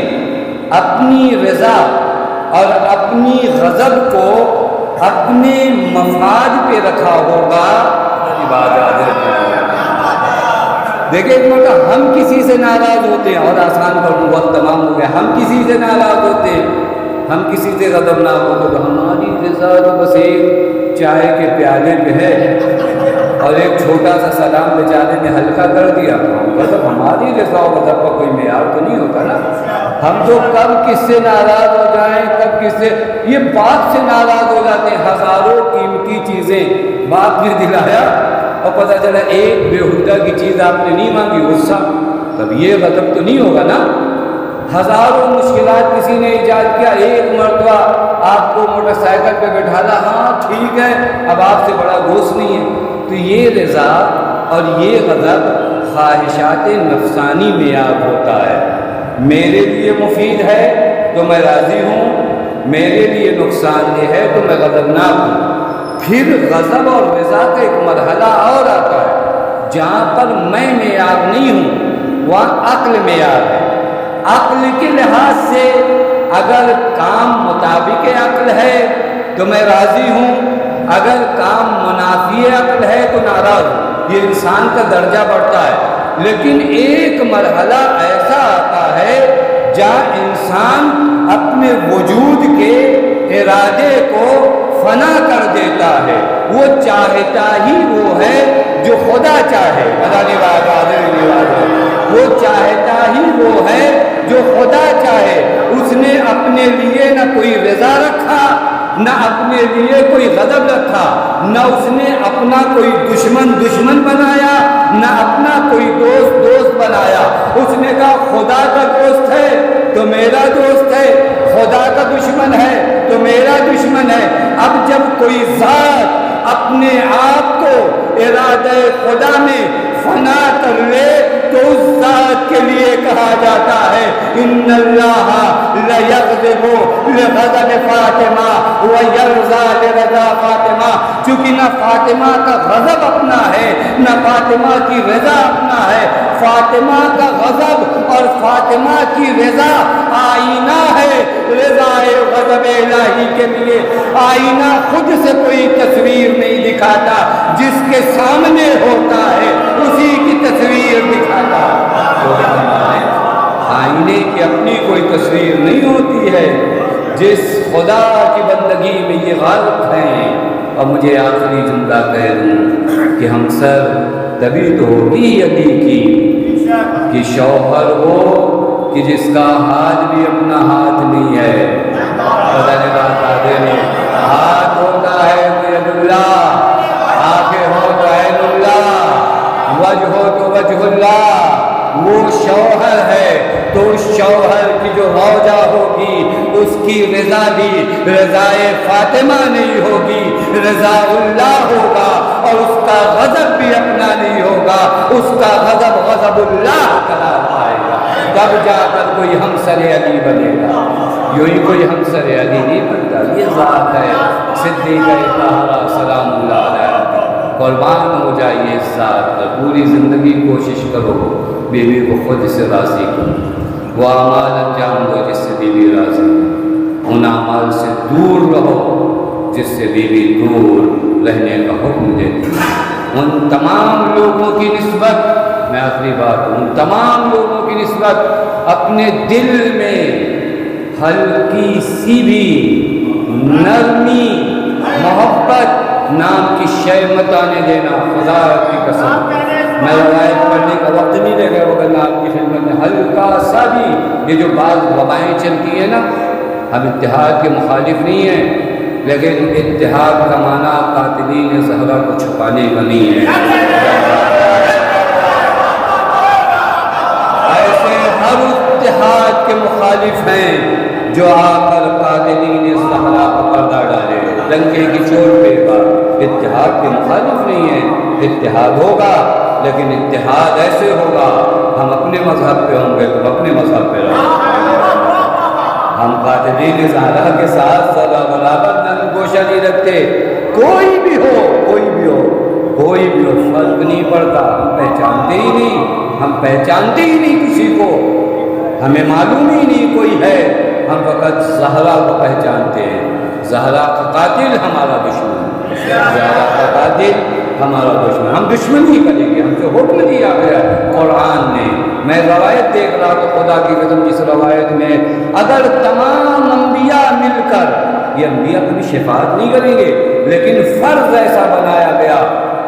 اپنی رضا اور اپنی غضب کو اپنے مفاد پہ رکھا ہوگا، دیکھیں ایک مرتبہ ہم کسی سے ناراض ہوتے ہیں، اور آسان کروں بہت تمام ہو گیا، ہم کسی سے ناراض ہوتے ہیں، ہم کسی سے غضبناک ہوتے تو ہماری رضا جو بس ایک چائے کے پیالے پہ ہے اور ایک چھوٹا سا سلام بیچارے نے ہلکا کر دیا، مطلب ہماری رضا و غضب کا کوئی معیار تو نہیں ہوتا نا۔ ہم تو کب کس سے ناراض ہو جائیں، کب کس سے، یہ باپ سے ناراض ہو جاتے ہیں، ہزاروں قیمتی چیزیں باپ نے دلایا اور پتہ چلا ایک بےہودہ کی چیز آپ نے نہیں مانگی، غصہ، تب یہ غضب تو نہیں ہوگا نا۔ ہزاروں مشکلات کسی نے ایجاد کیا، ایک مرتبہ آپ کو موٹر سائیکل پہ بٹھالا، ہاں ٹھیک ہے اب آپ سے بڑا گوشت نہیں ہے۔ تو یہ رضا اور یہ غضب خواہشات نفسانی معیار ہوتا ہے، میرے لیے مفید ہے تو میں راضی ہوں، میرے لیے نقصان دہ ہے تو میں غضبناک ہوں۔ پھر غضب اور رضا کا ایک مرحلہ اور آتا ہے جہاں پر میں معیار نہیں ہوں، وہاں عقل معیار ہے۔ عقل کے لحاظ سے اگر کام مطابق عقل ہے تو میں راضی ہوں، اگر کام منافی عقل ہے تو ناراض ہوں۔ یہ انسان کا درجہ بڑھتا ہے، لیکن ایک مرحلہ ایسا آتا ہے جہاں انسان اپنے وجود کے ارادے کو فنا کر دیتا ہے، وہ چاہتا ہی وہ ہے جو خدا چاہے، وہ چاہتا ہی وہ ہے جو خدا چاہے۔ اس نے اپنے لیے نہ کوئی رضا رکھا، نہ اپنے لیے کوئی غضب رکھا، نہ اس نے اپنا کوئی دشمن بنایا، نہ اپنا کوئی دوست بنایا۔ اس نے کہا خدا کا دوست ہے تو میرا دوست ہے، خدا کا دشمن ہے تو میرا دشمن ہے۔ اب جب کوئی ذات اپنے آپ کو ارادہ خدا میں فنا کر لے تو اس ذات کے لیے کہا جاتا ہے ان اللہ لیغضب لغضب فاطمہ ویرضا لرضا فاطمہ۔ چونکہ نہ فاطمہ کا غضب اپنا ہے نہ فاطمہ کی رضا اپنا ہے، فاطمہ کا غضب اور فاطمہ کی رضا آئینہ ہے رضا غضب الہی کے لیے۔ آئینہ خود سے کوئی تصویر نہیں دکھاتا، جس کے سامنے ہوتا ہے اسی کی تصویر دکھاتا۔ آئینے کی اپنی کوئی تصویر نہیں ہوتی ہے، جس خدا کی بندگی میں یہ غالب ہیں۔ اور مجھے آخری جملہ کہہ دوں کہ ہم سر تبھی تو ہوگی علی کی کہ شوہر ہو کہ جس کا ہاتھ بھی اپنا ہاتھ نہیں ہے، ہاتھ ہوتا ہے تو ید اللہ، آنکھیں ہو تو عین اللہ، وجہ ہو تو وجہ اللہ۔ وہ شوہر ہے تو اس شوہر کی جو روجہ ہوگی اس کی رضا بھی رضائے فاطمہ نہیں ہوگی، رضا اللہ ہوگا، اور اس کا غضب بھی اپنا نہیں ہوگا، اس کا غضب غضب اللہ قرار پائے گا۔ تب جا کر کوئی ہمسر علی بنے گا، یوں ہی کوئی ہمسر علی نہیں بنتا۔ یہ ذات ہے صدیقہ طاہرہ سلام اللہ علیہ۔ قربان ہو جائیے اس ذات پر، پوری زندگی کوشش کرو بیوی کو خود سے راضی کرو، وہ اعمال انجام دو جس سے بیوی راضی ہو، ان اعمال سے دور رہو جس سے بیوی دور رہنے کا حکم دیتی ہے۔ ان تمام لوگوں کی نسبت، میں آخری بات ہوں، ان تمام لوگوں کی نسبت اپنے دل میں ہلکی سی بھی نرمی، محبت نام کی شے مت آنے دینا، خدا کی قسم۔ میں روایت پڑھنے کا وقت نہیں لے گا وغیرہ آپ کی خدمت میں، ہلکا سا بھی یہ جو بعض وبائیں چلتی ہیں نا، ہم اتحاد کے مخالف نہیں ہیں، لیکن اتحاد کا معنی قاتلین زہرا کو چھپانے کا نہیں ہے۔ ایسے ہر اتحاد کے مخالف ہیں جو آ کر قاتلین زہرا کا پردہ ڈالے، ڈنکے کی چوٹ پہ کا اتحاد کے مخالف نہیں ہے۔ اتحاد ہوگا لیکن اتحاد ایسے ہوگا، ہم اپنے مذہب پہ ہوں گے، تم اپنے مذہب پہ رہو۔ ہم قاتلین زہرا کے ساتھ ذرا برابر نرم گوشہ نہیں رکھتے، کوئی بھی ہو، کوئی بھی ہو، کوئی بھی ہو، فرق نہیں پڑتا، ہم پہچانتے ہی نہیں، ہم پہچانتے ہی نہیں کسی کو، ہمیں معلوم ہی نہیں کوئی ہے، ہم فقط زہرا کو پہچانتے ہیں۔ زہرا کا قاتل ہمارا دشمن، زہرا کا قاتل ہمارا دشمن، ہم دشمن ہی کریں گے، ہم سے حکم دیا گیا قرآن نے۔ میں روایت دیکھ رہا تو خدا کی قسم جس روایت میں اگر تمام انبیاء مل کر، یہ انبیاء کبھی شفاعت نہیں کریں گے، لیکن فرض ایسا بنایا گیا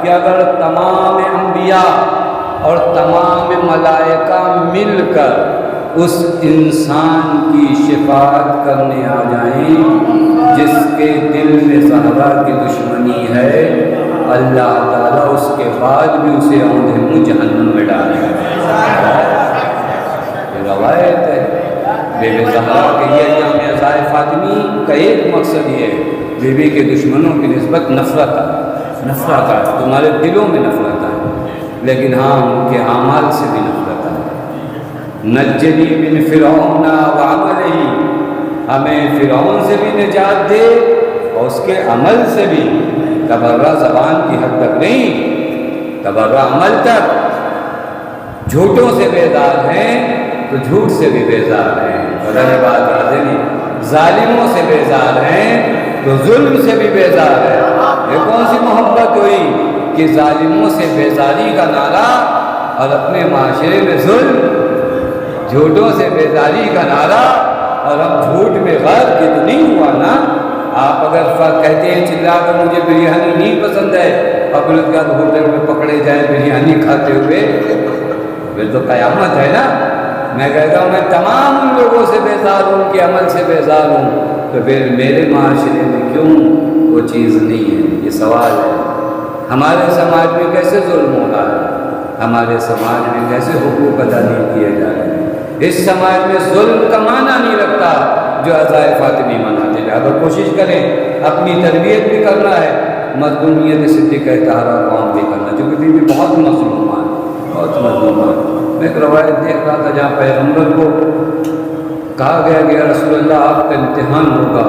کہ اگر تمام انبیاء اور تمام ملائکہ مل کر اس انسان کی شفاعت کرنے آ جائیں جس کے دل میں زہرا کی دشمنی ہے، اللہ تعالیٰ اس کے بعد بھی اسے اوندھے منہ جہنم میں ڈالے گا۔ یہ روایت ہے۔ بی بی زہرا کے یہ ایام عزائے فاطمی کا ایک مقصد یہ ہے، بیوی کے دشمنوں کی نسبت نفرت ہے، تمہارے دلوں میں نفرت ہے، لیکن ہاں ان کے اعمال سے بھی نفرت ہے۔ نجنی من فرعون وعملہ، ہمیں فرعون سے بھی نجات دے اور اس کے عمل سے بھی، تبرہ زبان کی حد تک نہیں، تبرہ عمل تک۔ جھوٹوں سے بیزار ہیں تو جھوٹ سے بھی بیزار ہیں، بدل بات راضی نہیں، ظالموں سے بیزار ہیں تو ظلم سے بھی بیزار ہے۔ یہ کون سی محبت ہوئی کہ ظالموں سے بیزاری کا نعرہ اور اپنے معاشرے میں ظلم، جھوٹوں سے بیزاری کا نعرہ اور ہم جھوٹ میں غرق، یہ تو نہیں ہوا نا۔ آپ اگر کہتے ہیں چلا کر مجھے بریانی نہیں پسند ہے، اور پھر اس کے بعد ہوٹل میں پکڑے جائیں بریانی کھاتے ہوئے، پھر تو قیامت ہے نا۔ میں کہتا ہوں میں تمام ان لوگوں سے بیزار ہوں، ان کے عمل سے بیزار ہوں، تو پھر میرے معاشرے میں کیوں وہ چیز نہیں ہے؟ یہ سوال ہے۔ ہمارے سماج میں کیسے ظلم ہو رہا ہے، ہمارے سماج میں کیسے حقوق ادا نہیں کیے جا رہے ہیں؟ اس سماج میں ظلم کا معنی نہیں رکھتا جو عزائے فاطمی مناتے ہیں۔ اگر کوشش کریں اپنی تربیت بھی کرنا ہے، مظلومیت صدیقہ طاہرہ قوم بھی کرنا، جو کہ بھی بہت مظلومان، بہت مظلومان۔ میں ایک روایت دیکھ رہا تھا جہاں پیغمبر کو کہا گیا کہ یا رسول اللہ آپ کا امتحان ہوگا،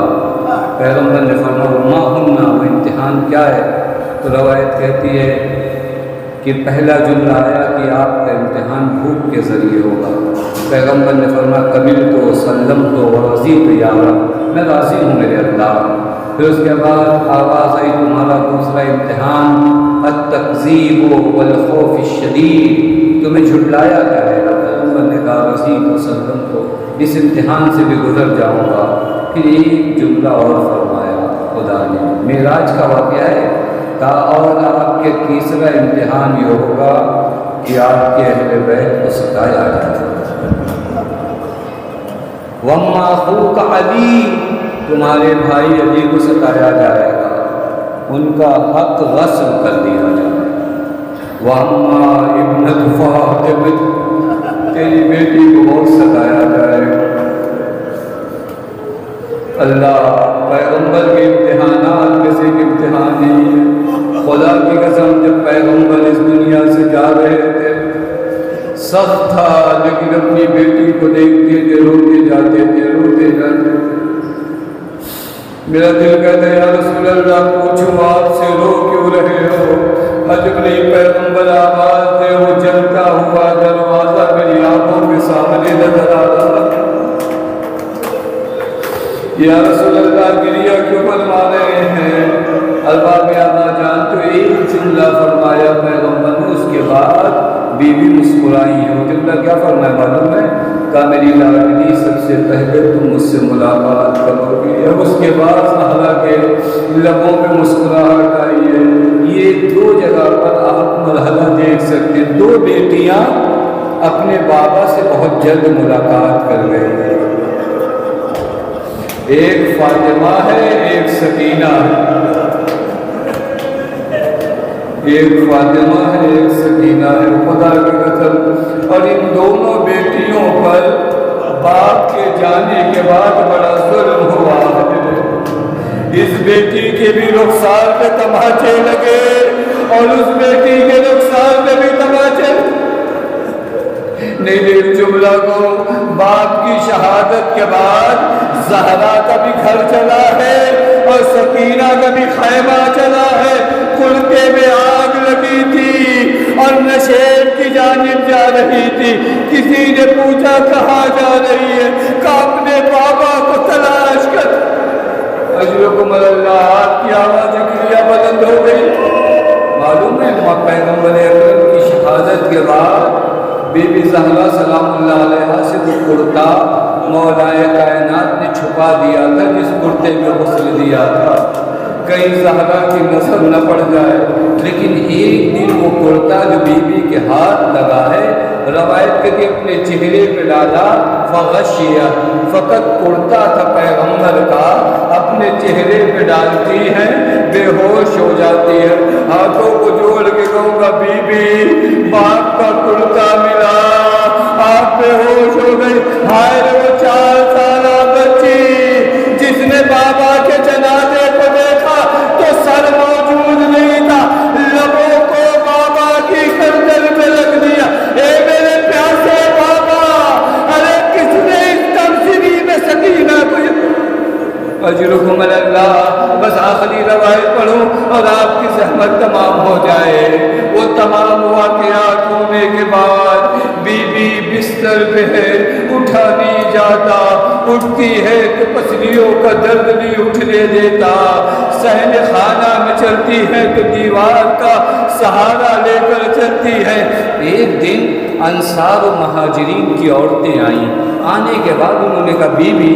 پیغمبر نے فرمایا ما ہننا، وہ امتحان کیا ہے؟ تو روایت کہتی ہے کہ پہلا جملہ آیا کہ آپ کا امتحان بھوک کے ذریعے ہوگا۔ پیغمبر نے فرمایا قبل تو سلم تو راضی تو یا رب، میں راضی ہوں میرے اللہ۔ پھر اس کے بعد آواز آئی تمہارا دوسرا امتحان التکذیب والخوف الشدید، تمہیں جھٹلایا جائے گا۔ پیغمبر نے کہا راضی تو سلم تو، اس امتحان سے بھی گزر جاؤں گا۔ پھر ایک جملہ اور فرمایا خدا نے، معراج کا واقعہ ہے، کہا اور آپ کے تیسرا امتحان یہ ہوگا کہ آپ کے اہل بیت کو ستایا جائے گا۔ وَأَمَّا أَخُوكَ عَلِيٌّ، تمہارے بھائی علی کو ستایا جائے گا، ان کا حق غصب کر دیا جائے گا۔ وَأَمَّا ابْنَتُ فَاطِمَةَ، تیری بیٹی کو بہت ستایا جائے گا۔ اللہ پیغمبر کے امتحانات میں سے ایک امتحان نہیں ہے۔ خدا کی قسم جب پیغمبر اس دنیا سے جا رہے تھے سخت تھا، لیکن اپنی بیٹی کو دیکھتے تھے روتے جاتے تھے، روتے جاتے۔ میرا دل کہتا ہے یا رسول اللہ پوچھو آپ سے رو کیوں رہے ہو؟ جبریل پیغمبر آواز دے وہ جلتا ہوا دروازہ میری آنکھوں کے سامنے نظر آ رہا ہے۔ یا رسول اللہ گریہ کیوں فرما رہے ہیں؟ الباب آبا جان تو ایک جملہ فرمایا پیغمبر نے، اس کے بعد بیوی مسکرائی ہے۔ وہ جملہ کیا فرمایا معلوم ہے؟ کہا میری لاڈلی سب سے پہلے تم مجھ سے ملاقات کرو گی، اب اس کے بعد زہرا کے لبوں پہ مسکراہٹ آئی ہے۔ یہ دو جگہ پر آپ مرحلہ دیکھ سکتے ہیں، دو بیٹیاں اپنے بابا سے بہت جلد ملاقات کر رہی ہیں، ایک فاطمہ ہے ایک سکینہ ہے، ایک فاطمہ ہے ایک سکینہ ہے، خدا کی قسم۔ اور ان دونوں بیٹیوں پر باپ کے جانے کے بعد بڑا ظلم ہوا ہے۔ اس بیٹی کے بھی رخسار پہ تماچے لگے اور اس بیٹی کے رخسار پہ بھی تماچے نہیں۔ ایک جملہ کو باپ کی شہادت کے بعد زہرا کا بھی گھر چلا ہے اور سکینہ کا بھی خیمہ چلا ہے۔ خلقے میں آگ لگی تھی اور نشیب کی جانب جا رہی تھی۔ کسی نے پوچھا کہاں جا رہی ہے؟ کہا اپنے بابا کو تلاش کر۔ اجرکم اللہ، آپ کی آواز کیا بلند ہو گئی؟ معلوم ہے پیغمبر اکرم کی شہادت کے بعد بی بی زہرا سلام اللہ علیہ سے وہ کرتا مولا کائنات نے چھپا دیا تھا، جس کرتے میں غسل دیا تھا کہیں زہرا کی نظر نہ پڑ جائے۔ لیکن ایک دن وہ کرتا جو بی بی کے ہاتھ لگا ہے، روایت کے اپنے چہرے پہ ڈالا، فغشیہ، فقط کرتا تھا پیغمبر کا، اپنے چہرے پہ ڈالتی ہیں بے ہوش ہو جاتی ہے۔ ہاتھوں کو جوڑ کے کہوں گا بی بی باپ کا کرتا ملا، آپ بے ہوش ہو گئی۔ ہائے وہ 4 سالہ بچی جس نے بابا کے جنازے کو دیکھا تو سر موجود نہیں تھا، لبوں کو بابا کی گردن پہ رکھ دیا۔ اے میرے پیاسے بابا، ارے کس نے اس تمثیلی میں سکینہ کو؟ اجرکم اللہ، بس آخری روایت پڑھوں اور آپ کی زحمت تمام ہو جائے۔ وہ تمام واقعات ہونے کے بعد بی بی بستر پہ ہے، اٹھا نہیں جاتا، اٹھتی ہے تو پسلیوں کا درد نہیں اٹھنے دیتا، صحن خانہ میں چلتی ہے تو دیوار کا سہارا لے کر چلتی ہے۔ ایک دن انصار و مہاجرین کی عورتیں آئیں، آنے کے بعد انہوں نے کہا بی بی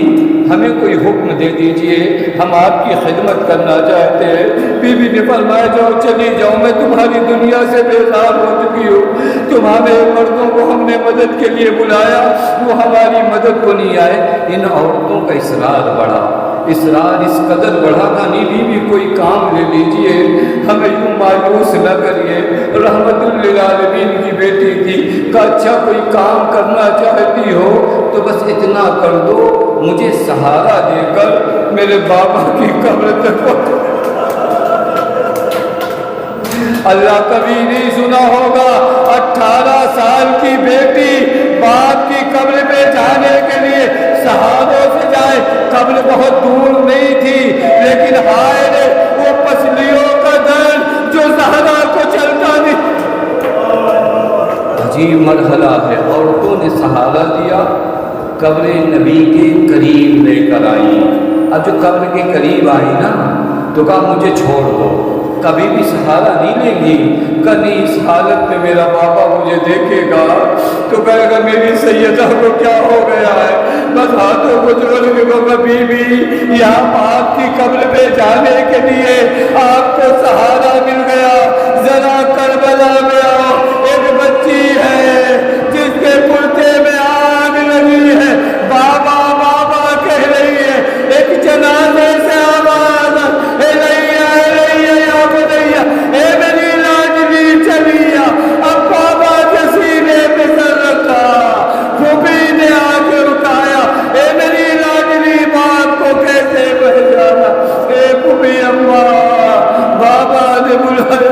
ہمیں کوئی حکم دے دیجئے، ہم آپ کی خدمت کرنا چاہتے ہیں۔ بی بی نے فرمایا جاؤ چلی جاؤ، میں تمہاری دنیا سے بیزار ہو چکی ہوں، تمہارے مردوں کو ہم نے مدد کے لیے بلایا، وہ ہماری مدد کو نہیں آئے۔ ان عورتوں کا اصرار بڑھا، اصرار اس قدر بڑھا کہ نہیں بی بی کوئی کام لے لیجئے، ہمیں یوں مایوس نہ کریے۔ رحمت للعالمین کی بیٹی تھی، کہ اچھا کوئی کام کرنا چاہتی ہو تو بس اتنا کر دو، مجھے سہارا دے کر میرے بابا کی قبر تک پہنچا۔ اللہ کبھی نہیں سنا ہوگا 18 سال کی بیٹی باپ کی قبر پہ جانے کے لیے سہاروں سے جائے۔ قبر بہت دور نہیں تھی، لیکن ہائے رے وہ پسلیوں کا درد جو زہرا کو چلتا نہیں۔ عجیب مرحلہ ہے، عورتوں نے سہارا دیا، قبر نبی کے قریب لے کر آئی۔ اب جو قبر کے قریب آئی نا تو کہا مجھے چھوڑ دو، کبھی بھی سہارا نہیں لیں گی؟ کہیں اس حالت میں میرا بابا مجھے دیکھے گا تو کہے گا میری سیدہ کو کیا ہو گیا ہے؟ بس ہاتھوں کو جوڑ کے کہوں بی بی یہاں آپ کی قبر پہ جانے کے لیے آپ کو سہارا مل گیا، ذرا کربلا میں آؤ۔ ایک بچی ہے جس کے کرتے میں آگ لگی ہے، بابا بابا کہہ رہی ہے، ایک جنازے سے آواز اے میری لاڈلی چلیا، اب بابا کے سینے پہ سر رکھا، پھوپھی نے آ کے اٹھایا، اے میری لاڈلی باپ کو کیسے پہچانا؟ اے پھوپھی اماں، بابا نے بلایا